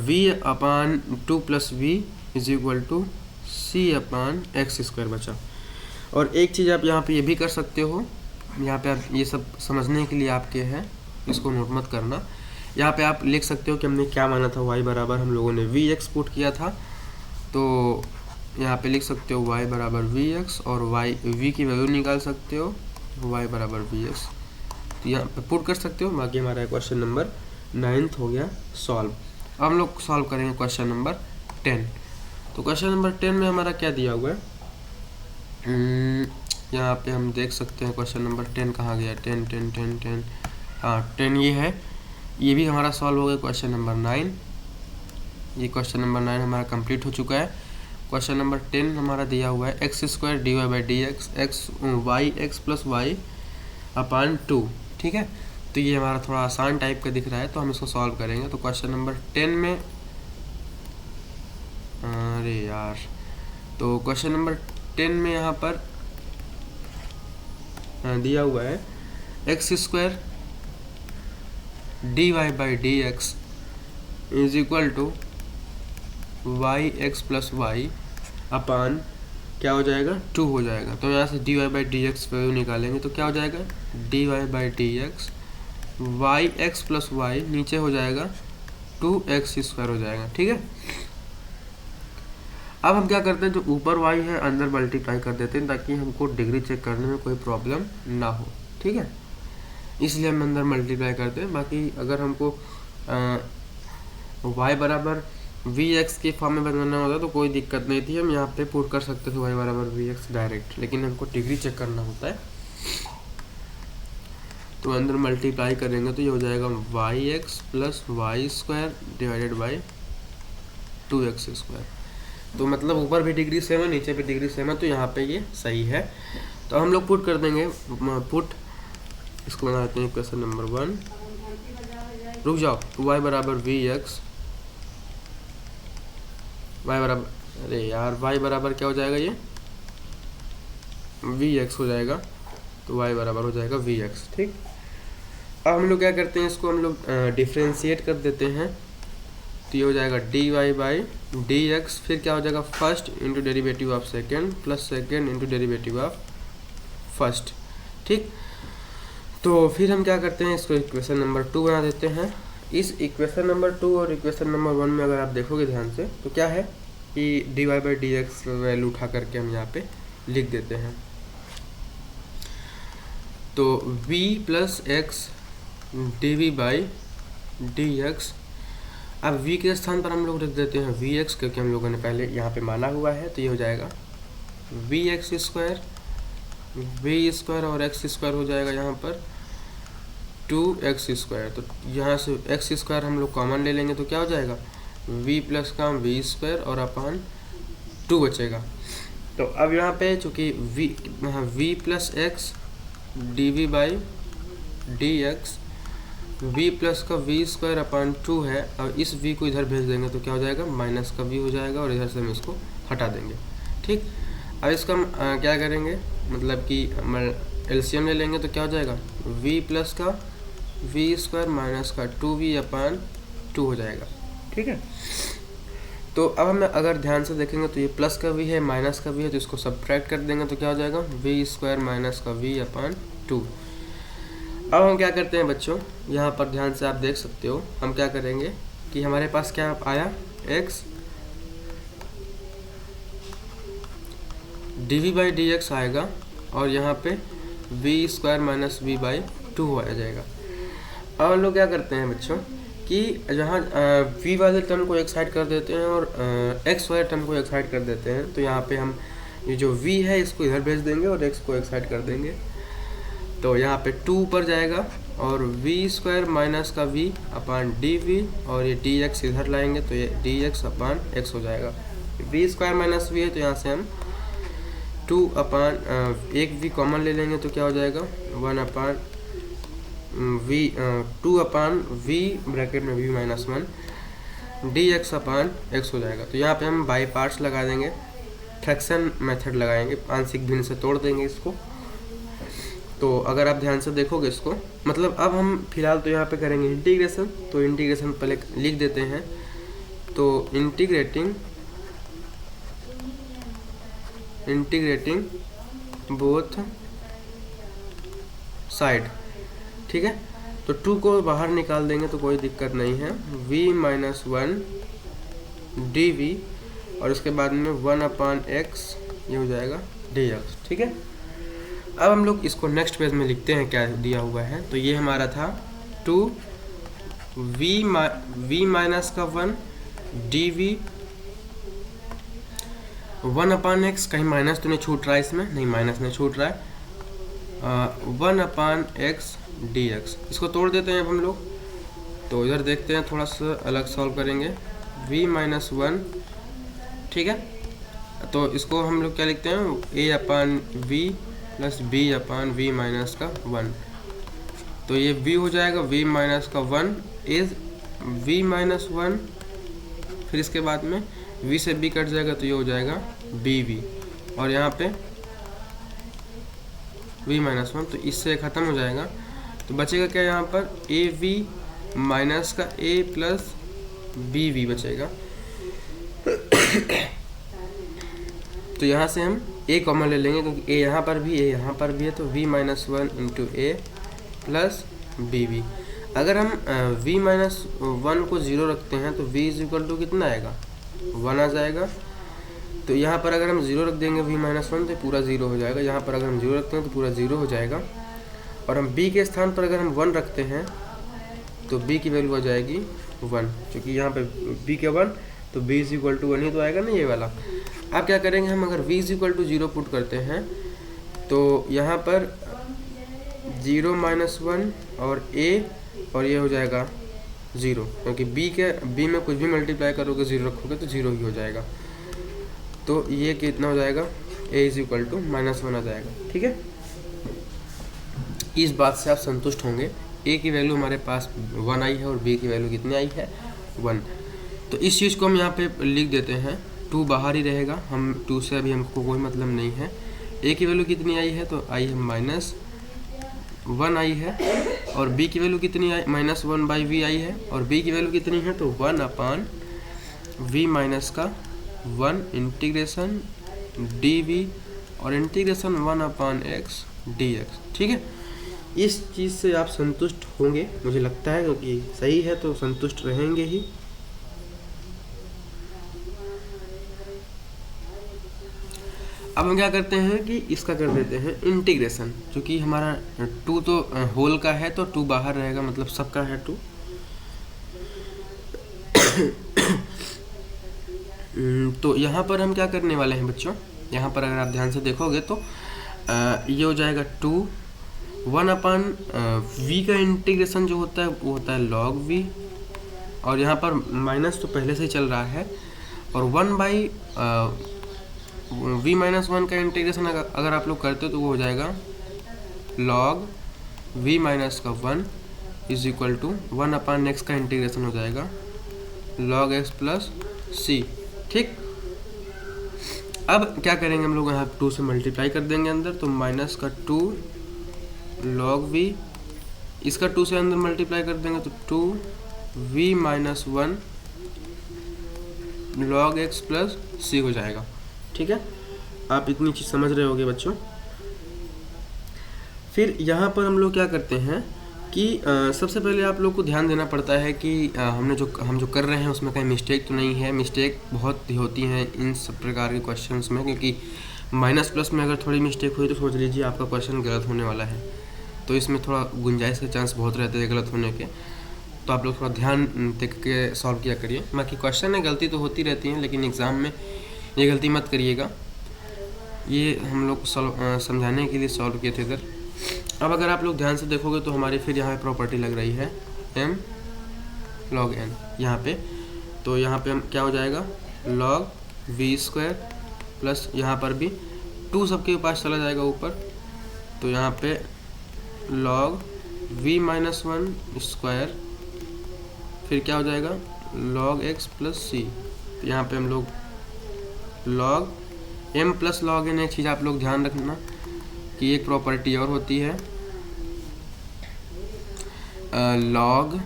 v upon 2 plus v is equal to c upon x square बचा। और एक चीज़ आप यहाँ पे ये भी कर सकते हो, यहाँ पे आप ये सब समझने के लिए आपके है, इसको नोट मत करना, यहाँ पे आप लिख सकते हो कि हमने क्या माना था, y बराबर हम लोगों ने vx पुट किया था, तो यहाँ पे लिख सकते हो y बराबर vx, और v की वैल्यू निकाल सकते हो y बराबर vx, तो यहाँ पे पुट कर सकते हो। बाकी हमारा क्वेश्चन नंबर 9 हो गया सॉल्व। अब हम लोग सॉल्व करेंगे क्वेश्चन नंबर 10। तो क्वेश्चन नंबर 10 में हमारा क्या दिया हुआ है, यहाँ पे हम देख सकते हैं क्वेश्चन नंबर 10 कहाँ गया, 10 हाँ 10 ये है, ये भी हमारा सॉल्व हो गया। क्वेश्चन नंबर 9, ये क्वेश्चन नंबर 9 हमारा कंप्लीट हो चुका है। क्वेश्चन नंबर 10 हमारा दिया हुआ है x square D Y by D x Y x plus Y upon 2। ठीक है, तो ये हमारा थोड़ा आसान टाइप का दिख रहा है, तो हम इसको सॉल्व करेंगे। तो क्वेश्चन नंबर 10 में, अरे यार, तो क्वेश्चन नंबर 10 में यहाँ पर दिया हुआ है x square D Y by D x is equal to y x plus Y upon क्या हो जाएगा, 2 हो जाएगा। तो यहाँ से d Y by D x value निकालेंगे तो क्या हो जाएगा, d Y by D x Y x plus y नीचे हो जाएगा 2x स्क्वायर हो जाएगा। ठीक है, अब हम क्या करते हैं, जो ऊपर y है अंदर मल्टीप्लाई कर देते हैं ताकि हमको डिग्री चेक करने में कोई प्रॉब्लम ना हो। ठीक है, इसलिए हम अंदर मल्टीप्लाई करते हैं। बाकी अगर हमको y बराबर vx के फॉर्म में बनाना होता तो कोई दिक्कत नहीं थी, हम यहाँ पे पुट कर सकते थे y बराबर vx डायरेक्ट, लेकिन हमको डिग्री चेक करना होता है तो अंदर मल्टीप्लाई करेंगे तो ये हो जाएगा yx plus y square divided by 2x square. तो मतलब ऊपर भी डिग्री सेम है नीचे भी डिग्री सेम है, तो यहाँ पे ये सही है। तो हम लोग पुट कर देंगे, पुट इसको बना देते हैं क्वेश्चन नंबर 1। रुक जाओ, y बराबर vx, y बराबर, अरे यार y बराबर क्या हो जाएगा, ये vx हो जाएगा, तो y बराबर हो जाएगा vx। ठीक, अब हम लोग क्या करते हैं, इसको हम लोग डिफ्रेंशिएट कर देते हैं, तो ये हो जाएगा d Y by D x, फिर क्या हो जाएगा first into derivative of second plus second into derivative of first. ठीक, तो फिर हम क्या करते हैं, इसको इक्वेशन नंबर 2 बना देते हैं। इस इक्वेशन नंबर 2 और इक्वेशन नंबर 1 में अगर आप देखोगे ध्यान से तो क्या है कि d Y by D x value उठा करके हम यहाँ पे लिख देते हैं। तो v plus x d v by D x, अब v के स्थान पर हम लोग रख देते हैं vx, क्योंकि हम लोगों ने पहले यहाँ पे माना हुआ है, तो ये हो जाएगा vx स्क्वायर, v स्क्वायर और x स्क्वायर हो जाएगा यहाँ पर 2x स्क्वायर। तो यहाँ से x स्क्वायर हम लोग कॉमन ले लेंगे तो क्या हो जाएगा, v प्लस का v स्क्वायर और अपान 2 बचेगा। तो अब यहाँ पे चूँकि v plus x d v by D x v plus का वी स्क्वायर अपान 2 है, और इस v को इधर भेज देंगे तो क्या हो जाएगा, माइनस का v हो जाएगा, और इधर से हम इसको हटा देंगे। ठीक, अब इसका हम क्या करेंगे, मतलब कि हम एलसीएम ले लेंगे तो क्या हो जाएगा, v प्लस का वी स्क्वायर माइनस का 2v अपान 2 हो जाएगा। ठीक है, तो अब हम अगर ध्यान से देखेंगे तो ये प्लस का v है, माइनस का v है, तो इसको सब्ट्रैक्ट कर देंगे तो क्या हो जाएगा, वी स्क्वायर माइनस का v अपान 2। अब हम क्या करते हैं बच्चों, यहाँ पर ध्यान से आप देख सकते हो, हम क्या करेंगे कि हमारे पास क्या आया, x dv by D x आएगा, और यहाँ पे v square minus v by 2 आ जाएगा। अब हम लोग क्या करते हैं बच्चों कि जहाँ v वाले टर्म को एक साइड कर देते हैं और x वाले टर्म को एक साइड कर देते हैं, तो यहाँ पे हम ये जो v है इसको इधर भेज देंगे और x को एक साइड कर देंगे, तो यहाँ पे 2 ऊपर जाएगा, और वी स्क्वायर माइनस का v अपान डी वी, और ये डी एक्स इधर लाएंगे तो ये डी एक्स अपान एक्स हो जाएगा। वी स्क्वायर माइनस वी है तो यहाँ से हम 2 अपान एक v कॉमन ले लेंगे तो क्या हो जाएगा, 1 अपान v 2 अपान v ब्रैकेट में v माइनस 1 डी एक्स अपान एक्स हो जाएगा। तो यहाँ पे हम बाई पार्ट्स लगा देंगे, फ्रैक्शन मेथड लगाएंगे, आंशिक भिन्न से तोड़ देंगे इसको। तो अगर आप ध्यान से देखोगे इसको, मतलब अब हम फिलहाल तो यहाँ पे करेंगे इंटीग्रेशन, तो इंटीग्रेशन पहले लिख देते हैं, तो इंटीग्रेटिंग बोथ साइड। ठीक है, तो 2 को बाहर निकाल देंगे तो कोई दिक्कत नहीं है, v माइनस 1 डी वी, और उसके बाद में 1 अपान एक्स ये हो जाएगा डी एक्स। ठीक है, अब हम लोग इसको नेक्स्ट पेज में लिखते हैं क्या दिया हुआ है, तो ये हमारा था 2 v माइनस का 1 डी वी 1 अपान एक्स, कहीं माइनस तो नहीं छूट रहा है इसमें, नहीं माइनस नहीं छूट रहा है, 1 अपान एक्स डी एक्स। इसको तोड़ देते हैं अब हम लोग, तो इधर देखते हैं, थोड़ा सा अलग सॉल्व करेंगे, v माइनस 1। ठीक है, तो इसको हम लोग क्या लिखते हैं, a upon v plus b upon v minus का 1, तो ये v हो जाएगा v माइनस का 1 इज v माइनस 1, फिर इसके बाद में v से b कट जाएगा तो ये हो जाएगा bv, और यहाँ पे v माइनस 1, तो इससे ख़त्म हो जाएगा, तो बचेगा क्या यहाँ पर, ए वी माइनस का a प्लस बी वी बचेगा। तो यहाँ से हम a कॉमन ले लेंगे, क्योंकि a यहाँ पर भी a यहाँ पर भी है, तो v minus 1 into a plus b v. अगर हम v माइनस 1 को 0 रखते हैं तो v इज इक्वल टू कितना आएगा, 1 आ जाएगा। तो यहाँ पर अगर हम 0 रख देंगे v माइनस 1 तो पूरा 0 हो जाएगा, यहाँ पर अगर हम 0 रखते हैं तो पूरा 0 हो जाएगा, और हम b के स्थान पर अगर हम 1 रखते हैं तो b की वैल्यू आ जाएगी 1, क्योंकि यहाँ पे b के 1 तो b इज इक्वल टू 1 ही तो आएगा ना ये वाला। अब क्या करेंगे हम, अगर v is equal to 0 put करते हैं तो यहाँ पर 0 माइनस 1 और a, और ये हो जाएगा 0, क्योंकि b में कुछ भी मल्टीप्लाई करोगे 0 रखोगे तो 0 ही हो जाएगा। तो ये कितना हो जाएगा, a is equal to minus 1 आ जाएगा। ठीक है, इस बात से आप संतुष्ट होंगे, a की वैल्यू हमारे पास 1 आई है और b की वैल्यू कितनी आई है, 1। तो इस चीज़ को हम यहाँ पे लिख देते हैं, 2 बाहर ही रहेगा, हम 2 से अभी हमको कोई मतलब नहीं है। a की वैल्यू कितनी आई है, तो आई है माइनस 1 आई है, और b की वैल्यू कितनी आई, माइनस 1 बाई वी आई है, और b की वैल्यू कितनी है, तो 1 अपान v माइनस का 1 इंटीग्रेशन डी वी, और integration 1 upon x d x. ठीक है, इस चीज़ से आप संतुष्ट होंगे मुझे लगता है, क्योंकि सही है तो संतुष्ट रहेंगे ही। अब हम क्या करते हैं कि इसका कर देते हैं इंटीग्रेशन, क्योंकि हमारा 2 तो होल का है तो 2 बाहर रहेगा, मतलब सबका है 2। तो यहाँ पर हम क्या करने वाले हैं बच्चों, यहाँ पर अगर आप ध्यान से देखोगे तो ये हो जाएगा 2 1 अपान वी का इंटीग्रेशन जो होता है वो होता है लॉग वी, और यहाँ पर माइनस तो पहले से ही चल रहा है, और 1 बाई वी माइनस 1 का इंटीग्रेशन अगर आप लोग करते हो तो वो हो जाएगा लॉग वी माइनस का 1 इज इक्वल टू 1/x का इंटीग्रेशन हो जाएगा log x प्लस सी। ठीक, अब क्या करेंगे हम लोग, यहाँ 2 से मल्टीप्लाई कर देंगे अंदर, तो माइनस का 2 log v, इसका 2 से अंदर मल्टीप्लाई कर देंगे तो 2v minus 1 log x plus c हो जाएगा। ठीक है, आप इतनी चीज़ समझ रहे होगे बच्चों। फिर यहाँ पर हम लोग क्या करते हैं कि सबसे पहले आप लोग को ध्यान देना पड़ता है कि हम जो कर रहे हैं उसमें कहीं मिस्टेक तो नहीं है। मिस्टेक बहुत होती है इन सब प्रकार के क्वेश्चंस में, क्योंकि माइनस प्लस में अगर थोड़ी मिस्टेक हुई तो सोच लीजिए आपका क्वेश्चन गलत होने वाला है। तो इसमें थोड़ा गुंजाइश के चांस बहुत रहते हैं गलत होने के, तो आप लोग थोड़ा ध्यान देख के सॉल्व किया करिए। बाकी क्वेश्चन में गलती तो होती रहती है, लेकिन एग्ज़ाम में ये गलती मत करिएगा। ये हम लोग समझाने के लिए सॉल्व किए थे इधर। अब अगर आप लोग ध्यान से देखोगे तो हमारी फिर यहाँ प्रॉपर्टी लग रही है m log n यहाँ पे। तो यहाँ पे हम क्या हो जाएगा log v स्क्वायर प्लस यहाँ पर भी 2 सबके पास चला जाएगा ऊपर, तो यहाँ पे log v माइनस 1 स्क्वायर, फिर क्या हो जाएगा log x प्लस सी। तो यहाँ पे हम लोग log m plus log n, एक चीज़ आप लोग ध्यान रखना कि एक प्रॉपर्टी और होती है log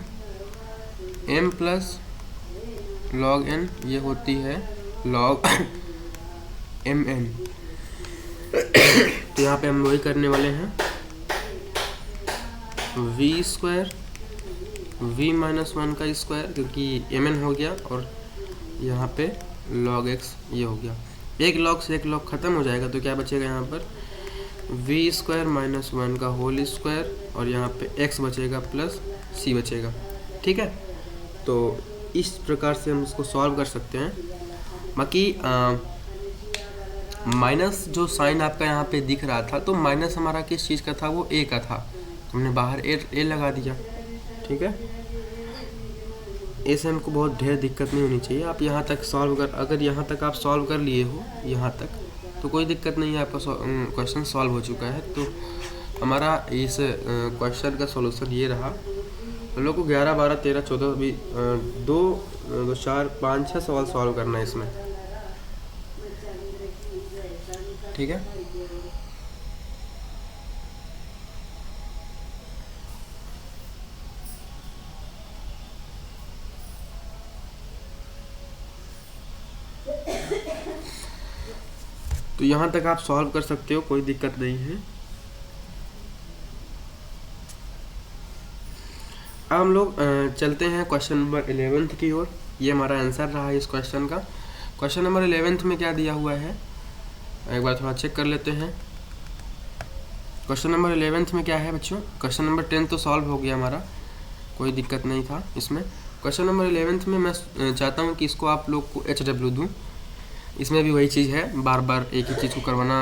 m plus log n, ये होती है log mn। तो यहाँ पे हम वही करने वाले हैं v स्क्वायर v माइनस 1 का स्क्वायर, क्योंकि mn हो गया और यहाँ पे log x ये हो गया। एक log से एक log ख़त्म हो जाएगा, तो क्या बचेगा यहाँ पर v स्क्वायर माइनस 1 का होल स्क्वायर, और यहाँ पे x बचेगा प्लस c बचेगा। ठीक है, तो इस प्रकार से हम इसको सॉल्व कर सकते हैं। बाकी माइनस जो साइन आपका यहाँ पे दिख रहा था, तो माइनस हमारा किस चीज़ का था, वो a का था, हमने बाहर a लगा दिया। ठीक है, ऐसे हमको बहुत ढेर दिक्कत नहीं होनी चाहिए। आप यहाँ तक सॉल्व कर, अगर यहाँ तक आप सॉल्व कर लिए हो यहाँ तक, तो कोई दिक्कत नहीं है, आपका क्वेश्चन सॉल्व हो चुका है। तो हमारा इस क्वेश्चन का सॉल्यूशन ये रहा। हम लोग को 11, 12, 13, 14 भी 2, 4, 5, 6 सवाल सॉल्व करना है इसमें। ठीक है, तो यहाँ तक आप सॉल्व कर सकते हो, कोई दिक्कत नहीं है। अब हम लोग चलते हैं क्वेश्चन नंबर 11 की ओर। ये हमारा आंसर रहा है इस क्वेश्चन का। क्वेश्चन नंबर 11 में क्या दिया हुआ है, एक बार थोड़ा चेक कर लेते हैं। क्वेश्चन नंबर 11 में क्या है बच्चों, क्वेश्चन नंबर 10 तो सॉल्व हो गया हमारा, कोई दिक्कत नहीं था इसमें। क्वेश्चन नंबर 11 में मैं चाहता हूँ कि इसको आप लोग को HW दूँ। इसमें भी वही चीज़ है, बार बार एक ही चीज़ को करवाना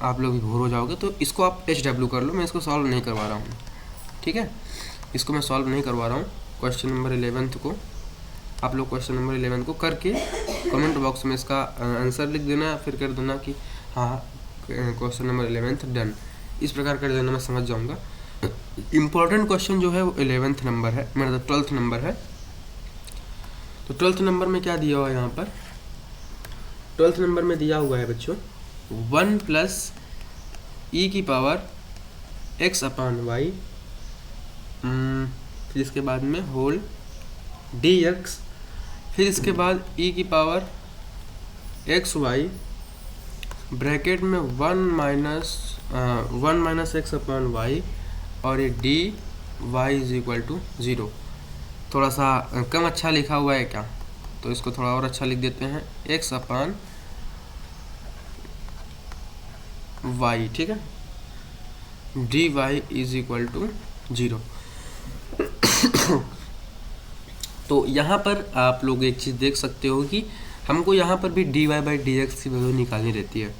आप लोग भी बोर हो जाओगे, तो इसको आप HW कर लो। मैं इसको सॉल्व नहीं करवा रहा हूँ। ठीक है, इसको मैं सॉल्व नहीं करवा रहा हूँ। क्वेश्चन नंबर 11 को आप लोग क्वेश्चन नंबर 11 को करके कमेंट बॉक्स में इसका आंसर लिख देना, फिर कर देना कि हाँ क्वेश्चन नंबर 11 डन, इस प्रकार कर देना, मैं समझ जाऊँगा। इम्पॉर्टेंट क्वेश्चन जो है वो 11 नंबर है, मतलब 12th नंबर है। तो 12th नंबर में क्या दिया हुआ है यहाँ पर, 12th नंबर में दिया हुआ है बच्चों 1 प्लस e की पावर x अपान वाई, फिर इसके बाद में होल dx, फिर इसके बाद e की पावर एक्स वाई ब्रैकेट में 1 माइनस एक्स अपॉन वाई, और ये D y is equal to 0। थोड़ा सा कम अच्छा लिखा हुआ है क्या, तो इसको थोड़ा और अच्छा लिख देते हैं, एक्स अपॉन वाई। ठीक है, D y is equal to 0। तो यहाँ पर आप लोग एक चीज़ देख सकते हो कि हमको यहाँ पर भी dy बाई डी एक्स की वैल्यू निकालनी रहती है।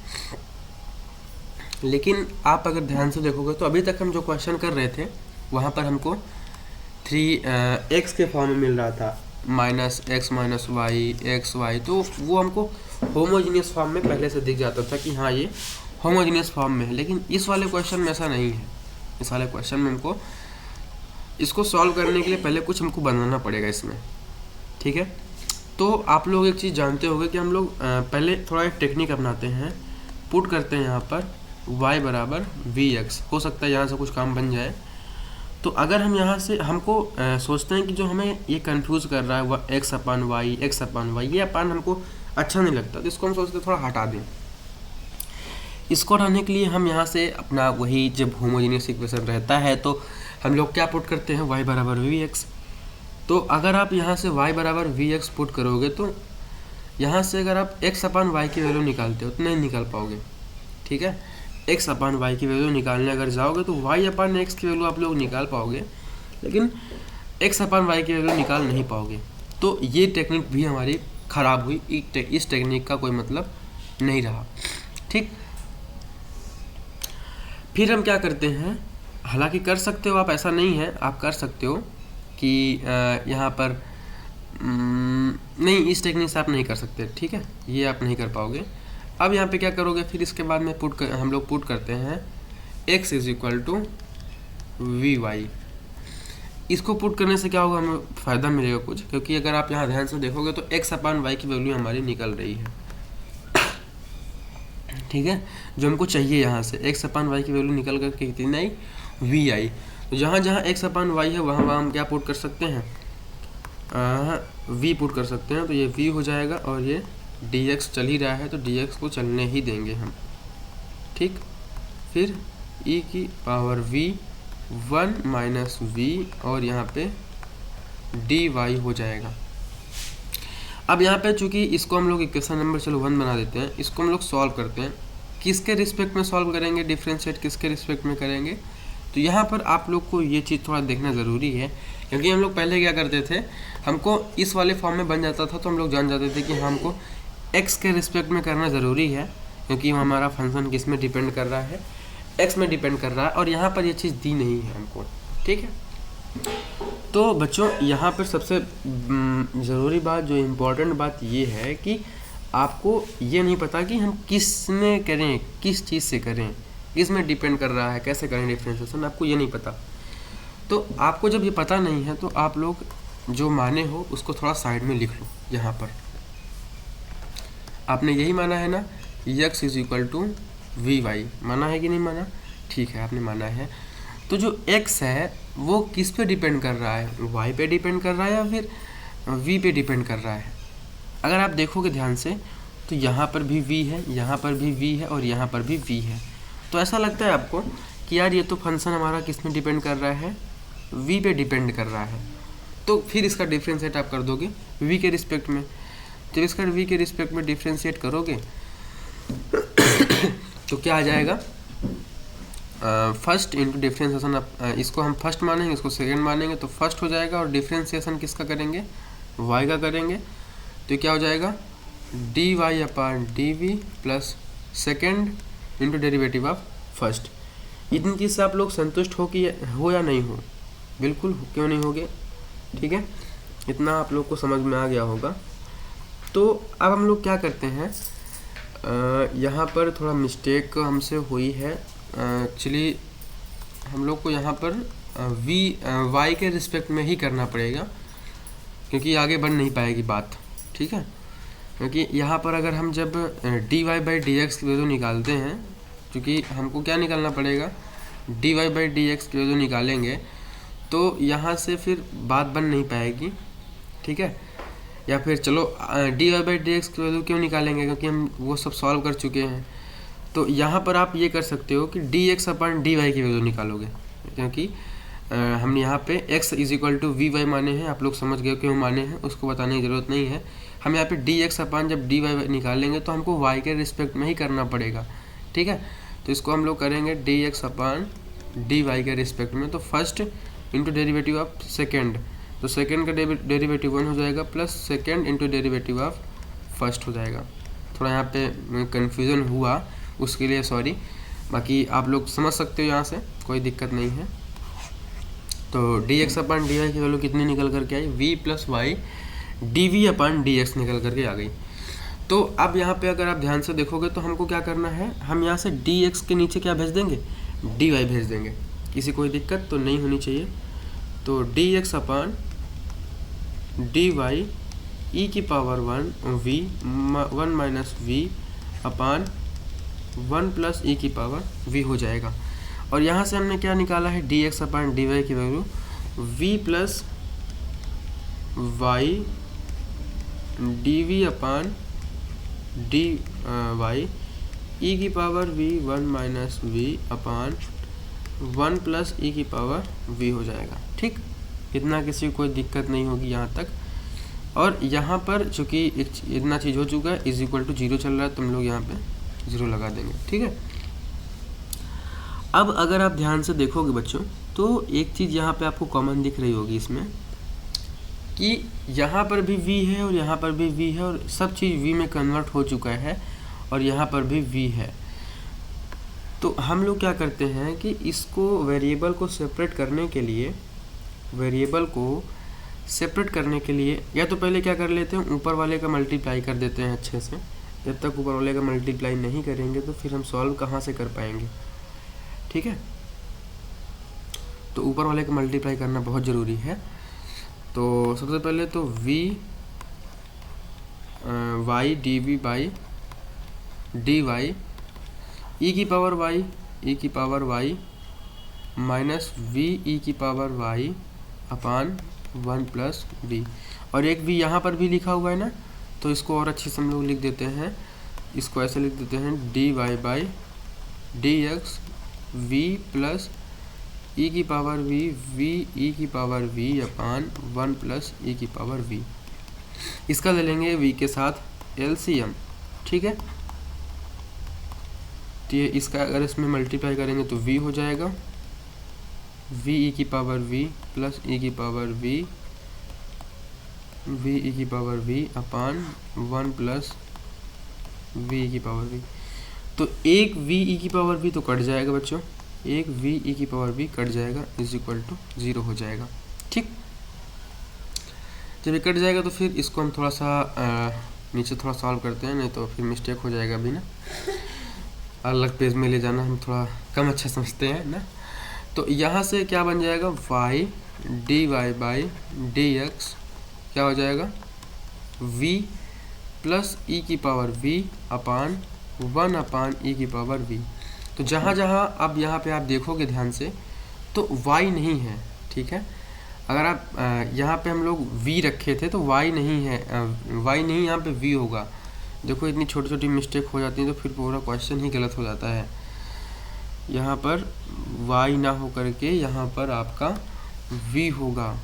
लेकिन आप अगर ध्यान से देखोगे तो अभी तक हम जो क्वेश्चन कर रहे थे वहाँ पर हमको 3x के फॉर्म में मिल रहा था, minus x minus y x y, तो वो हमको होमोजीनियस फॉर्म में पहले से दिख जाता था कि हाँ ये होमोजीनियस फॉर्म में है। लेकिन इस वाले क्वेश्चन में ऐसा नहीं है। इस वाले क्वेश्चन में हमको इसको सॉल्व करने के लिए पहले कुछ हमको बनाना पड़ेगा इसमें, ठीक है। तो आप लोग एक चीज़ जानते होंगे कि हम लोग पहले थोड़ा एक टेक्निक अपनाते हैं, पुट करते हैं यहाँ पर y बराबर vx, हो सकता है यहाँ से कुछ काम बन जाए। तो अगर हम यहाँ से हमको सोचते हैं कि जो हमें ये कंफ्यूज कर रहा है वह x अपान y, ये अपान हमको अच्छा नहीं लगता, तो इसको हम सोचते थोड़ा हटा दें। इसको हटाने के लिए हम यहाँ से अपना वही जब होमोजेनियस इक्वेशन रहता है तो हम लोग क्या पुट करते हैं, y बराबर vx। तो अगर आप यहाँ से y बराबर vx पुट करोगे तो यहाँ से अगर आप x अपान y की वैल्यू निकालते हो तो नहीं निकाल पाओगे, ठीक है। x अपान y की वैल्यू निकालने अगर जाओगे तो y अपान x की वैल्यू आप लोग निकाल पाओगे, लेकिन x अपान y की वैल्यू निकाल नहीं पाओगे। तो ये टेक्निक भी हमारी ख़राब हुई, इस टेक्निक का कोई मतलब नहीं रहा, ठीक। फिर हम क्या करते हैं, हालांकि कर सकते हो आप, ऐसा नहीं है, आप कर सकते हो कि यहाँ पर नहीं, इस टेक्निक से आप नहीं कर सकते, ठीक है, ये आप नहीं कर पाओगे। अब यहाँ पे क्या करोगे, फिर इसके बाद में हम लोग पुट करते हैं x is equal to v y. इसको पुट करने से क्या होगा, हमें फ़ायदा मिलेगा कुछ, क्योंकि अगर आप यहाँ ध्यान से देखोगे तो x अपान वाई की वैल्यू हमारी निकल रही है, ठीक है, जो हमको चाहिए। यहाँ से x अपान वाई की वैल्यू निकल करके कितनी आई, वी आई। तो जहाँ जहाँ x अपान वाई है वहाँ वहाँ हम क्या पुट कर सकते हैं, v पुट कर सकते हैं। तो ये v हो जाएगा और ये dx चल ही रहा है तो dx को चलने ही देंगे हम, ठीक। फिर e की पावर v 1 माइनस v और यहाँ पे dy हो जाएगा। अब यहाँ पे चूँकि इसको हम लोग इक्वेशन नंबर 1 बना देते हैं, इसको हम लोग सॉल्व करते हैं। किसके रिस्पेक्ट में सॉल्व करेंगे, डिफरेंशिएट किसके रिस्पेक्ट में करेंगे, तो यहाँ पर आप लोग को ये चीज़ थोड़ा देखना ज़रूरी है, क्योंकि हम लोग पहले क्या करते थे, हमको इस वाले फॉर्म में बन जाता था तो हम लोग जान जाते थे कि हमको x के रिस्पेक्ट में करना ज़रूरी है, क्योंकि हमारा फंक्शन किस में डिपेंड कर रहा है, x में डिपेंड कर रहा है, और यहाँ पर ये चीज़ दी नहीं है हमको, ठीक है। तो बच्चों यहाँ पर सबसे ज़रूरी बात, जो इम्पोर्टेंट बात ये है कि आपको ये नहीं पता कि हम किस में करें, किस चीज़ से करें, किस में डिपेंड कर रहा है, कैसे करें डिफरेंशिएशन, आपको ये नहीं पता। तो आपको जब ये पता नहीं है तो आप लोग जो माने हो उसको थोड़ा साइड में लिख लो। यहाँ पर आपने यही माना है ना, x is equal to v y, माना है कि नहीं माना, ठीक है, आपने माना है। तो जो x है वो किस पे डिपेंड कर रहा है, y पे डिपेंड कर रहा है या फिर v पे डिपेंड कर रहा है। अगर आप देखोगे ध्यान से तो यहाँ पर भी v है, यहाँ पर भी v है और यहाँ पर भी v है। तो ऐसा लगता है आपको कि यार ये तो फंक्शन हमारा किस में डिपेंड कर रहा है, v पे डिपेंड कर रहा है। तो फिर इसका डिफ्रेंशिएट आप कर दोगे v के रिस्पेक्ट में। जब इसका v के रिस्पेक्ट में डिफ्रेंशिएट करोगे तो क्या आ जाएगा, फर्स्ट इंटू डिफ्रेंशिएशन, इसको हम फर्स्ट मानेंगे, इसको सेकंड मानेंगे, तो फर्स्ट हो जाएगा, और डिफ्रेंशिएशन किसका करेंगे, y का करेंगे, तो क्या हो जाएगा dy upon dv plus second into derivative of first. इतनी चीज़ से आप लोग संतुष्ट हो या नहीं हो, बिल्कुल क्यों नहीं होगे, ठीक है, इतना आप लोग को समझ में आ गया होगा। तो अब हम लोग क्या करते हैं, यहाँ पर थोड़ा मिस्टेक हमसे हुई है, एक्चुअली हम लोग को यहाँ पर y के रिस्पेक्ट में ही करना पड़ेगा, क्योंकि आगे बढ़ नहीं पाएगी बात, ठीक है। क्योंकि यहाँ पर अगर हम जब dy बाई डी एक्स की वैल्यू निकालते हैं, क्योंकि हमको क्या निकालना पड़ेगा, dy बाई डी एक्स की वैल्यू निकालेंगे तो यहाँ से फिर बात बन नहीं पाएगी, ठीक है। या फिर चलो dy बाई डी एक्स की वैल्यू क्यों निकालेंगे, क्योंकि हम वो सब सॉल्व कर चुके हैं। तो यहाँ पर आप ये कर सकते हो कि dx अपान dy की वैल्यू निकालोगे, क्योंकि हम यहाँ पे x is equal to v y माने हैं, आप लोग समझ गए क्यों माने हैं, उसको बताने की ज़रूरत नहीं है। हम यहाँ पे dx अपान जब dy निकालेंगे तो हमको y के रिस्पेक्ट में ही करना पड़ेगा, ठीक है। तो इसको हम लोग करेंगे dx अपान dy के रिस्पेक्ट में, तो first into derivative of second, तो सेकेंड का डेरिवेटिव 1 हो जाएगा, plus second into derivative of first हो जाएगा। थोड़ा यहाँ पे कन्फ्यूज़न हुआ, उसके लिए सॉरी, बाकी आप लोग समझ सकते हो, यहाँ से कोई दिक्कत नहीं है। तो dx अपान dy की वैल्यू कितनी निकल करके आई, v प्लस वाई dv अपान dx निकल करके आ गई। तो अब यहाँ पे अगर आप ध्यान से देखोगे तो हमको क्या करना है, हम यहाँ से dx के नीचे क्या भेज देंगे, dy भेज देंगे। किसी कोई दिक्कत तो नहीं होनी चाहिए। तो dx अपान dy e की पावर 1 माइनस v अपान 1 प्लस e की पावर v हो जाएगा। और यहाँ से हमने क्या निकाला है, dx अपान dy की value v plus y dv अपान dy e की पावर v 1 माइनस v अपान 1 प्लस e की पावर v हो जाएगा। ठीक, इतना किसी को कोई दिक्कत नहीं होगी यहाँ तक। और यहाँ पर चूँकि इतना चीज़ हो चुका है, इज इक्वल टू 0 चल रहा है, तुम लोग यहाँ पे 0 लगा देंगे। ठीक है, अब अगर आप ध्यान से देखोगे बच्चों तो एक चीज़ यहाँ पे आपको कॉमन दिख रही होगी इसमें, कि यहाँ पर भी v है और यहाँ पर भी v है, और सब चीज़ v में कन्वर्ट हो चुका है, और यहाँ पर भी v है। तो हम लोग क्या करते हैं कि इसको वेरिएबल को सेपरेट करने के लिए या तो पहले क्या कर लेते हैं, ऊपर वाले का मल्टीप्लाई कर देते हैं अच्छे से। जब तक ऊपर वाले का मल्टीप्लाई नहीं करेंगे तो फिर हम सॉल्व कहाँ से कर पाएंगे। ठीक है, तो ऊपर वाले का मल्टीप्लाई करना बहुत ज़रूरी है। तो सबसे पहले तो v y dv by dy e की power y minus v e की पावर y अपान 1 प्लस v, और एक v यहाँ पर भी लिखा हुआ है ना, तो इसको और अच्छे से हम लोग लिख देते हैं। इसको ऐसे लिख देते हैं dy by dx v plus e की पावर v e की पावर v अपान 1 प्लस e की पावर v। इसका ले लेंगे v के साथ LCM। ठीक है, तो ये इसका अगर इसमें मल्टीप्लाई करेंगे तो v हो जाएगा, v e की पावर v प्लस e की पावर v e की पावर v अपान 1 प्लस v e की पावर v। तो एक v e की पावर v तो कट जाएगा बच्चों, एक v e की पावर v कट जाएगा, इज इक्वल टू 0 हो जाएगा। ठीक, जब ये कट जाएगा तो फिर इसको हम थोड़ा सा नीचे थोड़ा सॉल्व करते हैं, नहीं तो फिर मिस्टेक हो जाएगा अभी ना, अलग पेज में ले जाना हम थोड़ा कम अच्छा समझते हैं ना। तो यहाँ से क्या बन जाएगा, y dy बाई dx क्या हो जाएगा, v प्लस e की पावर v अपान 1 अपान e की पावर v। तो जहाँ जहाँ अब यहाँ पे आप देखोगे ध्यान से तो y नहीं है। ठीक है, अगर आप यहाँ पे हम लोग v रखे थे तो y नहीं है, y नहीं, यहाँ पे v होगा। देखो इतनी छोटी छोटी मिस्टेक हो जाती है तो फिर पूरा क्वेश्चन ही गलत हो जाता है। यहाँ पर y ना हो करके यहाँ पर आपका v होगा,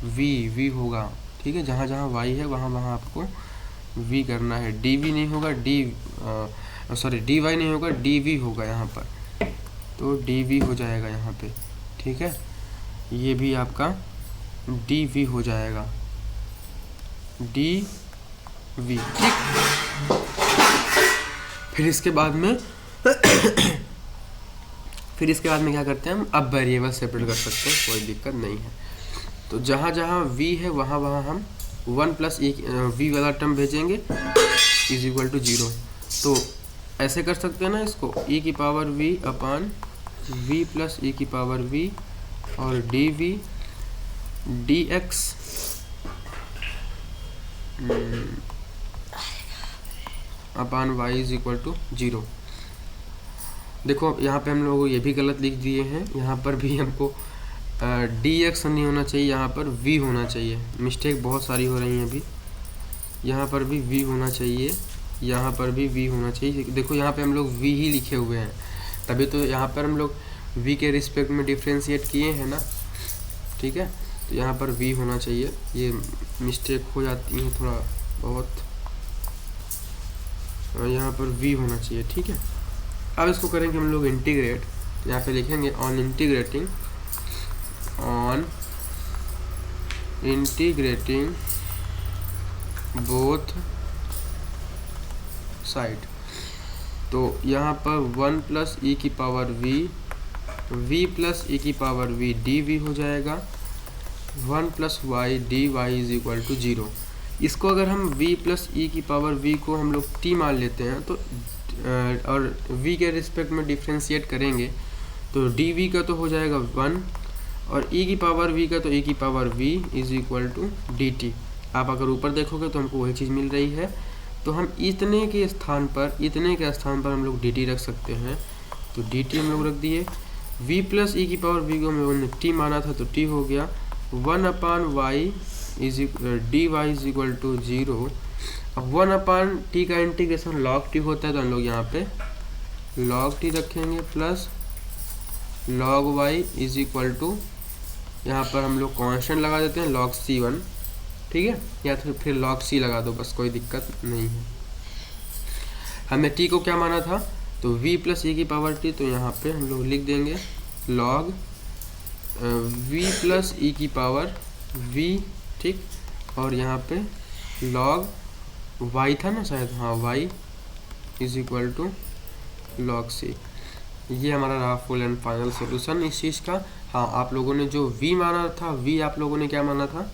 v होगा। ठीक है, जहाँ जहाँ y है वहाँ वहाँ आपको v करना है, dv नहीं होगा, dy नहीं होगा, dv होगा यहाँ पर, तो dv हो जाएगा यहाँ पे। ठीक है, ये भी आपका dv हो जाएगा, dv। ठीक, फिर इसके बाद में क्या करते हैं हम, अब वेरिएबल सेपरेट कर सकते हैं, कोई दिक्कत नहीं है। तो जहाँ जहाँ v है वहाँ वहाँ हम 1 प्लस v वाला टर्म भेजेंगे, इज इक्वल टू 0। तो ऐसे कर सकते हैं ना इसको, e की power v upon v plus e की पावर v और dv dx upon y is equal to 0। देखो यहाँ पे हम लोग ये भी गलत लिख दिए हैं, यहाँ पर भी हमको dx नहीं होना चाहिए, यहाँ पर v होना चाहिए। मिस्टेक बहुत सारी हो रही हैं अभी, यहाँ पर भी v होना चाहिए, यहाँ पर भी v होना चाहिए। देखो यहाँ पे हम लोग v ही लिखे हुए हैं, तभी तो यहाँ पर हम लोग v के रिस्पेक्ट में डिफ्रेंशिएट किए हैं ना। ठीक है, तो यहाँ पर v होना चाहिए, ये मिस्टेक हो जाती है थोड़ा बहुत, यहाँ पर v होना चाहिए। ठीक है, अब इसको करेंगे हम लोग इंटीग्रेट, यहाँ पे लिखेंगे ऑन इंटीग्रेटिंग बोथ साइड। तो यहाँ पर 1 प्लस e की पावर v प्लस e की पावर v dv हो जाएगा, 1 plus y dy is equal to 0। इसको अगर हम v प्लस e की पावर v को हम लोग t मान लेते हैं तो और v के रिस्पेक्ट में डिफ्रेंशिएट करेंगे तो dv का तो हो जाएगा 1 और e की पावर v का तो e की power v is equal to dt। आप अगर ऊपर देखोगे तो हमको वही चीज़ मिल रही है, तो हम इतने के स्थान पर हम लोग dt रख सकते हैं, तो dt हम लोग रख दिए। v प्लस e की पावर v को हम लोगों ने t माना था तो t हो गया 1/y dy is equal to 0। अब 1/t का इंटीग्रेशन log t होता है, तो हम लोग यहाँ पे log t रखेंगे plus log y is equal to, यहाँ पर हम लोग कांस्टेंट लगा देते हैं log c1, ठीक है, या तो फिर log c लगा दो, बस कोई दिक्कत नहीं है। हमने t को क्या माना था, तो v प्लस e की पावर t, तो यहाँ पे हम लोग लिख देंगे log v प्लस e की पावर v, ठीक, और यहाँ पे log y था ना शायद, हाँ y is equal to log c। ये हमारा रहा फुल एंड फाइनल सोल्यूशन इस चीज़ का। हाँ, आप लोगों ने जो v माना था, v आप लोगों ने क्या माना था,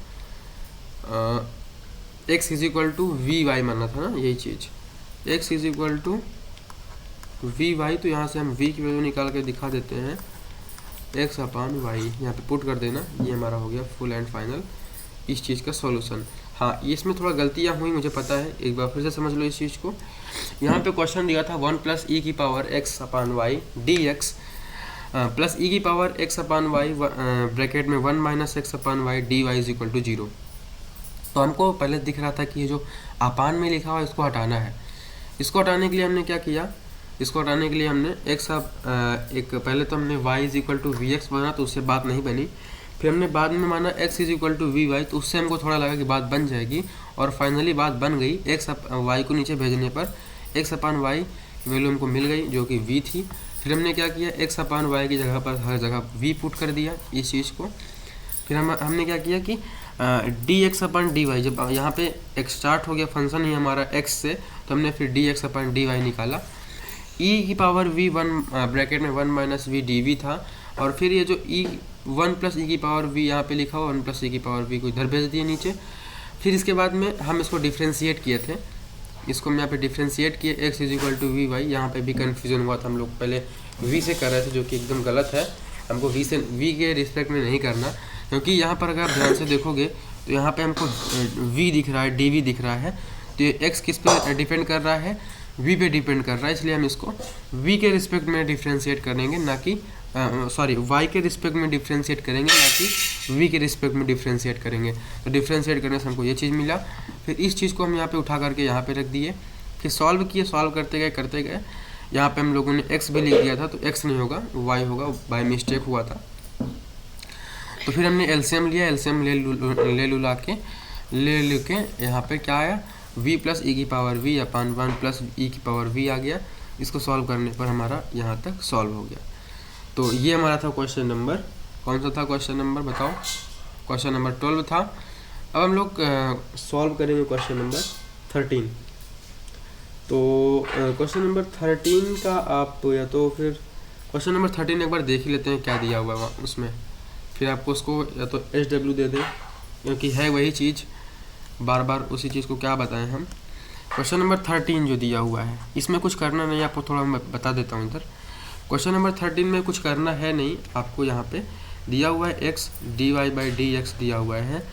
x is equal to v y माना था ना, यही चीज़ x is equal to v y. तो यहाँ से हम v की वैल्यू निकाल के दिखा देते हैं x/y, यहाँ पे पुट कर देना। ये हमारा हो गया फुल एंड फाइनल इस चीज़ का सॉल्यूशन। हाँ, इसमें थोड़ा गलतियाँ हुई मुझे पता है, एक बार फिर से समझ लो इस चीज़ को। यहाँ पे क्वेश्चन दिया था 1 प्लस e की power x/y dx plus e की पावर x/y ब्रैकेट में 1 minus x/y dy is equal to 0। तो हमको पहले दिख रहा था कि ये जो अपान में लिखा हुआ है इसको हटाना है। इसको हटाने के लिए हमने क्या किया, इसको हटाने के लिए हमने एक पहले तो हमने y is equal to v x माना, तो उससे बात नहीं बनी। फिर हमने बाद में माना x is equal to v y, तो उससे हमको थोड़ा लगा कि बात बन जाएगी, और फाइनली बात बन गई। x/y को नीचे भेजने पर x/y की वैल्यू हमको मिल गई जो कि v थी। फिर हमने क्या किया, x/y की जगह पर हर जगह v पुट कर दिया इस चीज़ को। फिर हमने क्या किया कि dx/dy, जब यहाँ पे x स्टार्ट हो गया फंक्शन ही हमारा x से, तो हमने फिर dx/dy निकाला। e की पावर v 1 ब्रैकेट में 1 माइनस v dv था, और फिर ये जो 1 प्लस e की पावर v यहाँ पे लिखा हुआ 1 प्लस e की पावर v को इधर भेज दिए नीचे। फिर इसके बाद में हम इसको डिफ्रेंशिएट किए थे, इसको हम यहाँ पे डिफ्रेंशिएट किए x is equal to v y. यहाँ पे भी कन्फ्यूजन हुआ था, हम लोग पहले v से कर रहे थे जो कि एकदम गलत है। हमको v के रिस्पेक्ट में नहीं करना, क्योंकि यहाँ पर अगर आप ध्यान से देखोगे तो यहाँ पे हमको v दिख रहा है, dv दिख रहा है, तो ये x किस पे डिपेंड कर रहा है, v पे डिपेंड कर रहा है। इसलिए हम इसको v के रिस्पेक्ट में डिफ्रेंशिएट करेंगे, ना कि y के रिस्पेक्ट में डिफ्रेंशिएट करेंगे, ना कि v के रिस्पेक्ट में डिफ्रेंशिएट करेंगे। तो डिफ्रेंशिएट करने से हमको ये चीज़ मिला। फिर इस चीज़ को हम यहाँ पे उठा करके यहाँ पे रख दिए। फिर सॉल्व किए, सॉल्व करते गए। यहाँ पे हम लोगों ने x भी लिख दिया था, तो x नहीं होगा y होगा, बाय मिस्टेक हुआ था। तो फिर हमने एलसीएम लिया, एलसीएम ले के यहाँ पे क्या आया, v प्लस e की पावर v अपान 1 प्लस e की पावर v आ गया। इसको सॉल्व करने पर हमारा यहाँ तक सॉल्व हो गया। तो ये हमारा था क्वेश्चन नंबर, कौन सा था क्वेश्चन नंबर बताओ, क्वेश्चन नंबर 12 था। अब हम लोग सॉल्व करेंगे क्वेश्चन नंबर 13। तो क्वेश्चन नंबर 13 का आप या तो फिर क्वेश्चन नंबर 13 एक बार देख ही लेते हैं क्या दिया हुआ है उसमें, फिर आपको उसको या तो HW दे दें, क्योंकि है वही चीज़, बार बार उसी चीज़ को क्या बताएं हम। क्वेश्चन नंबर 13 जो दिया हुआ है इसमें कुछ करना नहीं, आपको थोड़ा मैं बता देता हूँ इधर। क्वेश्चन नंबर 13 में कुछ करना है नहीं, आपको यहाँ पे दिया हुआ है x dy/dx दिया हुआ है,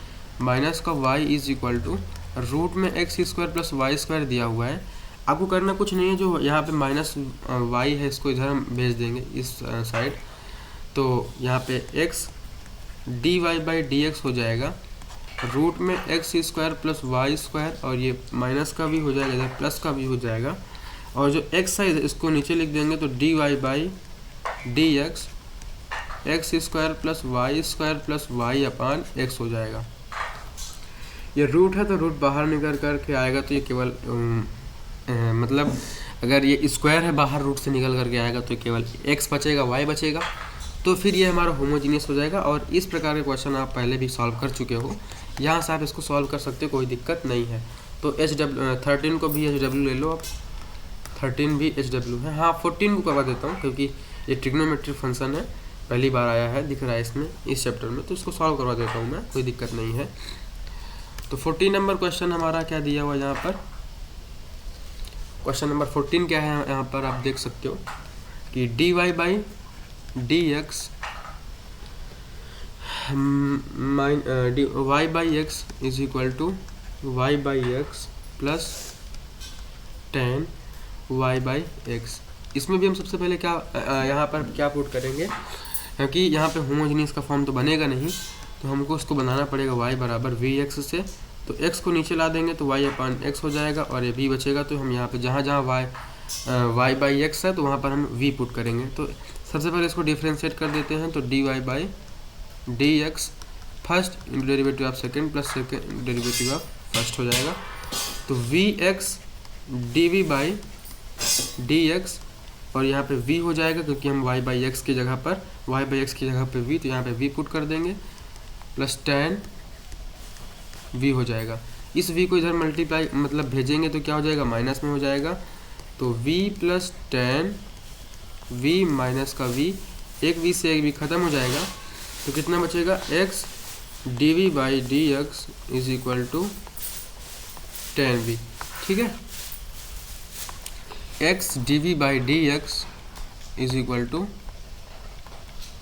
माइनस का y is equal to root में x² प्लस y² दिया हुआ है। आपको करना कुछ नहीं है, जो यहाँ पे माइनस y है इसको इधर हम भेज देंगे इस साइड, तो यहाँ पे x dy/dx हो जाएगा रूट में x² प्लस y², और ये माइनस का भी हो जाएगा, इधर प्लस का भी हो जाएगा, और जो x है इसको नीचे लिख देंगे, तो dy/dx x² plus y² plus y अपान x हो जाएगा। ये रूट है तो रूट बाहर निकल करके आएगा, तो ये केवल मतलब अगर ये स्क्वायर है बाहर रूट से निकल करके आएगा तो केवल x बचेगा, y बचेगा, तो फिर ये हमारा होमोजीनियस हो जाएगा। और इस प्रकार के क्वेश्चन आप पहले भी सॉल्व कर चुके हो, यहाँ से आप इसको सॉल्व कर सकते हो, कोई दिक्कत नहीं है। तो HW 13 को भी HW ले लो आप, 13 भी HW है। हाँ, 14 को करवा देता हूँ क्योंकि ये ट्रिग्नोमेट्रिक फंक्शन है, पहली बार आया है, दिख रहा है इसमें इस चैप्टर में, तो इसको सॉल्व करवा देता हूँ मैं, कोई दिक्कत नहीं है। तो 14 नंबर क्वेश्चन हमारा क्या दिया हुआ है यहाँ पर, क्वेश्चन नंबर 14 क्या है यहाँ पर आप देख सकते हो कि dy/dx y by x is equal to y by x plus ten y by x. इसमें भी हम सबसे पहले क्या यहाँ पर क्या पुट करेंगे, क्योंकि यहाँ पे होमोजीनियस का फॉर्म तो बनेगा नहीं, तो हमको उसको बनाना पड़ेगा y बराबर वी एक्स से। तो x को नीचे ला देंगे तो y अपान एक्स हो जाएगा, और ये v बचेगा तो हम यहाँ पे जहाँ जहाँ y बाई एक्स है तो वहाँ पर हम v पुट करेंगे। तो सबसे पहले इसको डिफ्रेंशिएट कर देते हैं, तो dy by D x first derivative of second plus second derivative of first हो जाएगा। तो v x d v by D x, और यहाँ पे v हो जाएगा क्योंकि हम y बाई एक्स की जगह पर v, तो यहाँ पे v पुट कर देंगे प्लस टेन v हो जाएगा। इस v को इधर मल्टीप्लाई मतलब भेजेंगे तो क्या हो जाएगा, माइनस में हो जाएगा। तो v plus ten v minus का v, एक v से एक v खत्म हो जाएगा, तो कितना बचेगा x d v by D x is equal to ten v। ठीक है, x d v by D x is equal to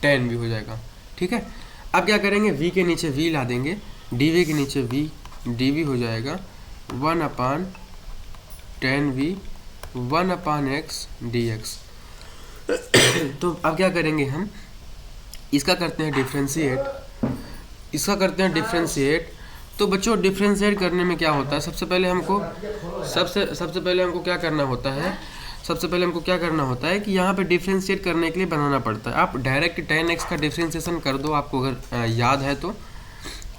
ten v हो जाएगा। ठीक है, अब क्या करेंगे, v के नीचे v ला देंगे, dv के नीचे v dv हो जाएगा 1 अपान ten v 1 upon x dx। तो अब क्या करेंगे, हम इसका करते हैं डिफ्रेंशिएट, तो बच्चों डिफ्रेंशिएट करने में क्या होता है, सबसे पहले हमको क्या करना होता है कि यहाँ पे डिफ्रेंशिएट करने के लिए बनाना पड़ता है। आप डायरेक्ट tan x का डिफ्रेंशिएशन कर दो, आपको अगर याद है तो,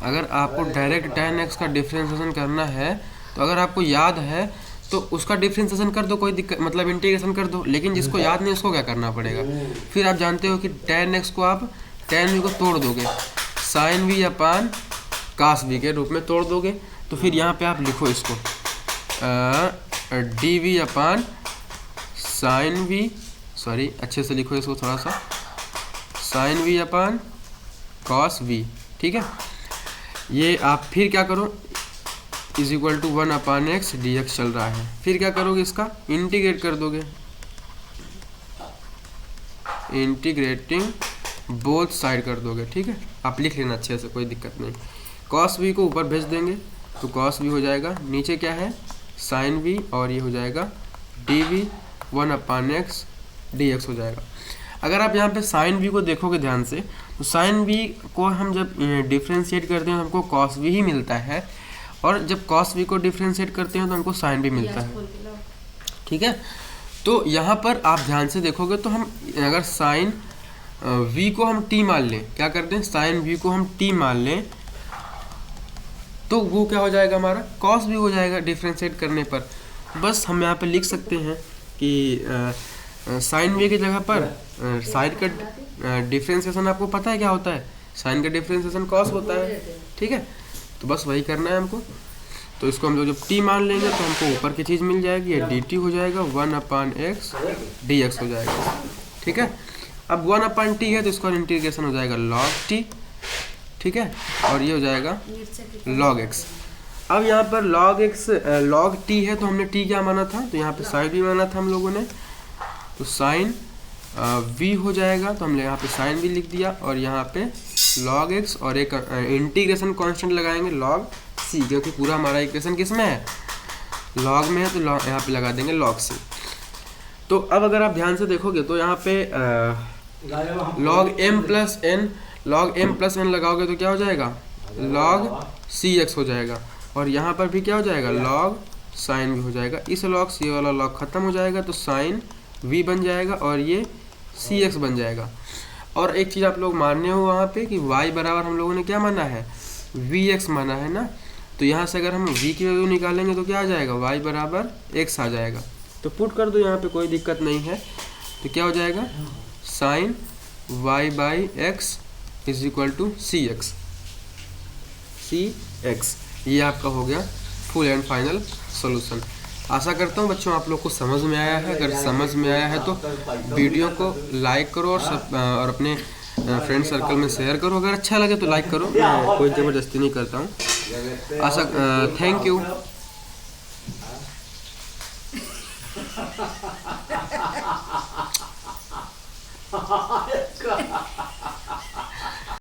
अगर आपको डायरेक्ट tan x का डिफ्रेंशिएशन करना है तो अगर आपको याद है तो उसका डिफ्रेंशिएशन कर दो, कोई दिक्कत मतलब इंटीग्रेशन कर दो। लेकिन जिसको याद नहीं उसको क्या करना पड़ेगा, फिर आप जानते हो कि tan x को आप tan v को तोड़ दोगे, sin v अपान cos v के रूप में तोड़ दोगे। तो फिर यहाँ पे आप लिखो इसको d v upon sine v, sorry अच्छे से लिखो इसको थोड़ा सा, sine v upon cos v. ठीक है, ये आप फिर क्या करो, is equal to 1 upon x d x चल रहा है, फिर क्या करोगे, इसका इंटीग्रेट कर दोगे, इंटीग्रेटिंग बोथ साइड कर दोगे। ठीक है, आप लिख लेना अच्छे से, कोई दिक्कत नहीं। कॉस वी को ऊपर भेज देंगे तो कॉस वी हो जाएगा, नीचे क्या है साइन वी, और ये हो जाएगा d v 1 upon x d x हो जाएगा। अगर आप यहाँ पे साइन वी को देखोगे ध्यान से, तो साइन वी को हम जब डिफ्रेंशिएट करते हैं तो हमको कॉस वी ही मिलता है, और जब कॉस वी को डिफ्रेंशिएट करते हैं तो हमको साइन वी मिलता है। ठीक है, तो यहाँ पर आप ध्यान से देखोगे तो हम अगर साइन वी को हम टी मान लें, क्या करते हैं साइन वी को हम टी मान लें, तो वो क्या हो जाएगा, हमारा कॉस वी हो जाएगा डिफ्रेंशिएट करने पर। बस हम यहाँ पे लिख सकते हैं कि साइन वी की जगह पर साइन का डिफ्रेंशिएशन आपको पता है क्या होता है, साइन का डिफ्रेंशिएशन कॉस होता है। ठीक है, तो बस वही करना है हमको। तो इसको हम लोग जब टी मान लेंगे तो हमको ऊपर की चीज़ मिल जाएगी, ये डी टी हो जाएगा 1 अपान एक्स डी एक्स हो जाएगा। ठीक है, अब 1 अपान टी है तो इसका इंटीग्रेशन हो जाएगा लॉग टी। ठीक है, और ये हो जाएगा लॉग एक्स। अब यहाँ पर लॉग टी है तो हमने टी क्या माना था, तो यहाँ पे साइन वी माना था हम लोगों ने, तो साइन वी हो जाएगा, तो हमने यहाँ पे साइन वी लिख दिया, और यहाँ पे लॉग एक्स, और एक इंटीग्रेशन कांस्टेंट लगाएंगे लॉग सी, क्योंकि पूरा हमारा इक्वेशन किस में है, लॉग में है, तो यहाँ पे लगा देंगे लॉग सी। तो अब अगर आप ध्यान से देखोगे तो यहाँ पे लॉग एम प्लस एन लगाओगे तो क्या हो जाएगा, लॉग सी एक्स हो जाएगा, और यहाँ पर भी क्या हो जाएगा, लॉग साइन वी हो जाएगा। इस लॉग सी वाला लॉग खत्म हो जाएगा तो साइन वी बन जाएगा, और ये सी एक्स बन जाएगा। और एक चीज़ आप लोग मानने हो वहाँ पे कि y बराबर हम लोगों ने क्या माना है, वी एक्स माना है ना, तो यहाँ से अगर हम v की वैल्यू निकालेंगे तो क्या आ जाएगा, y बराबर x आ जाएगा। तो पुट कर दो यहाँ पे, कोई दिक्कत नहीं है। तो क्या हो जाएगा, sine y by x is equal to c x. ये आपका हो गया फुल एंड फाइनल सॉल्यूशन। आशा करता हूँ बच्चों आप लोग को समझ में आया है। अगर समझ में आया है तो वीडियो को लाइक करो और अपने फ्रेंड सर्कल में शेयर करो। अगर अच्छा लगे तो लाइक करो, मैं कोई ज़बरदस्ती नहीं करता हूँ। Thank you.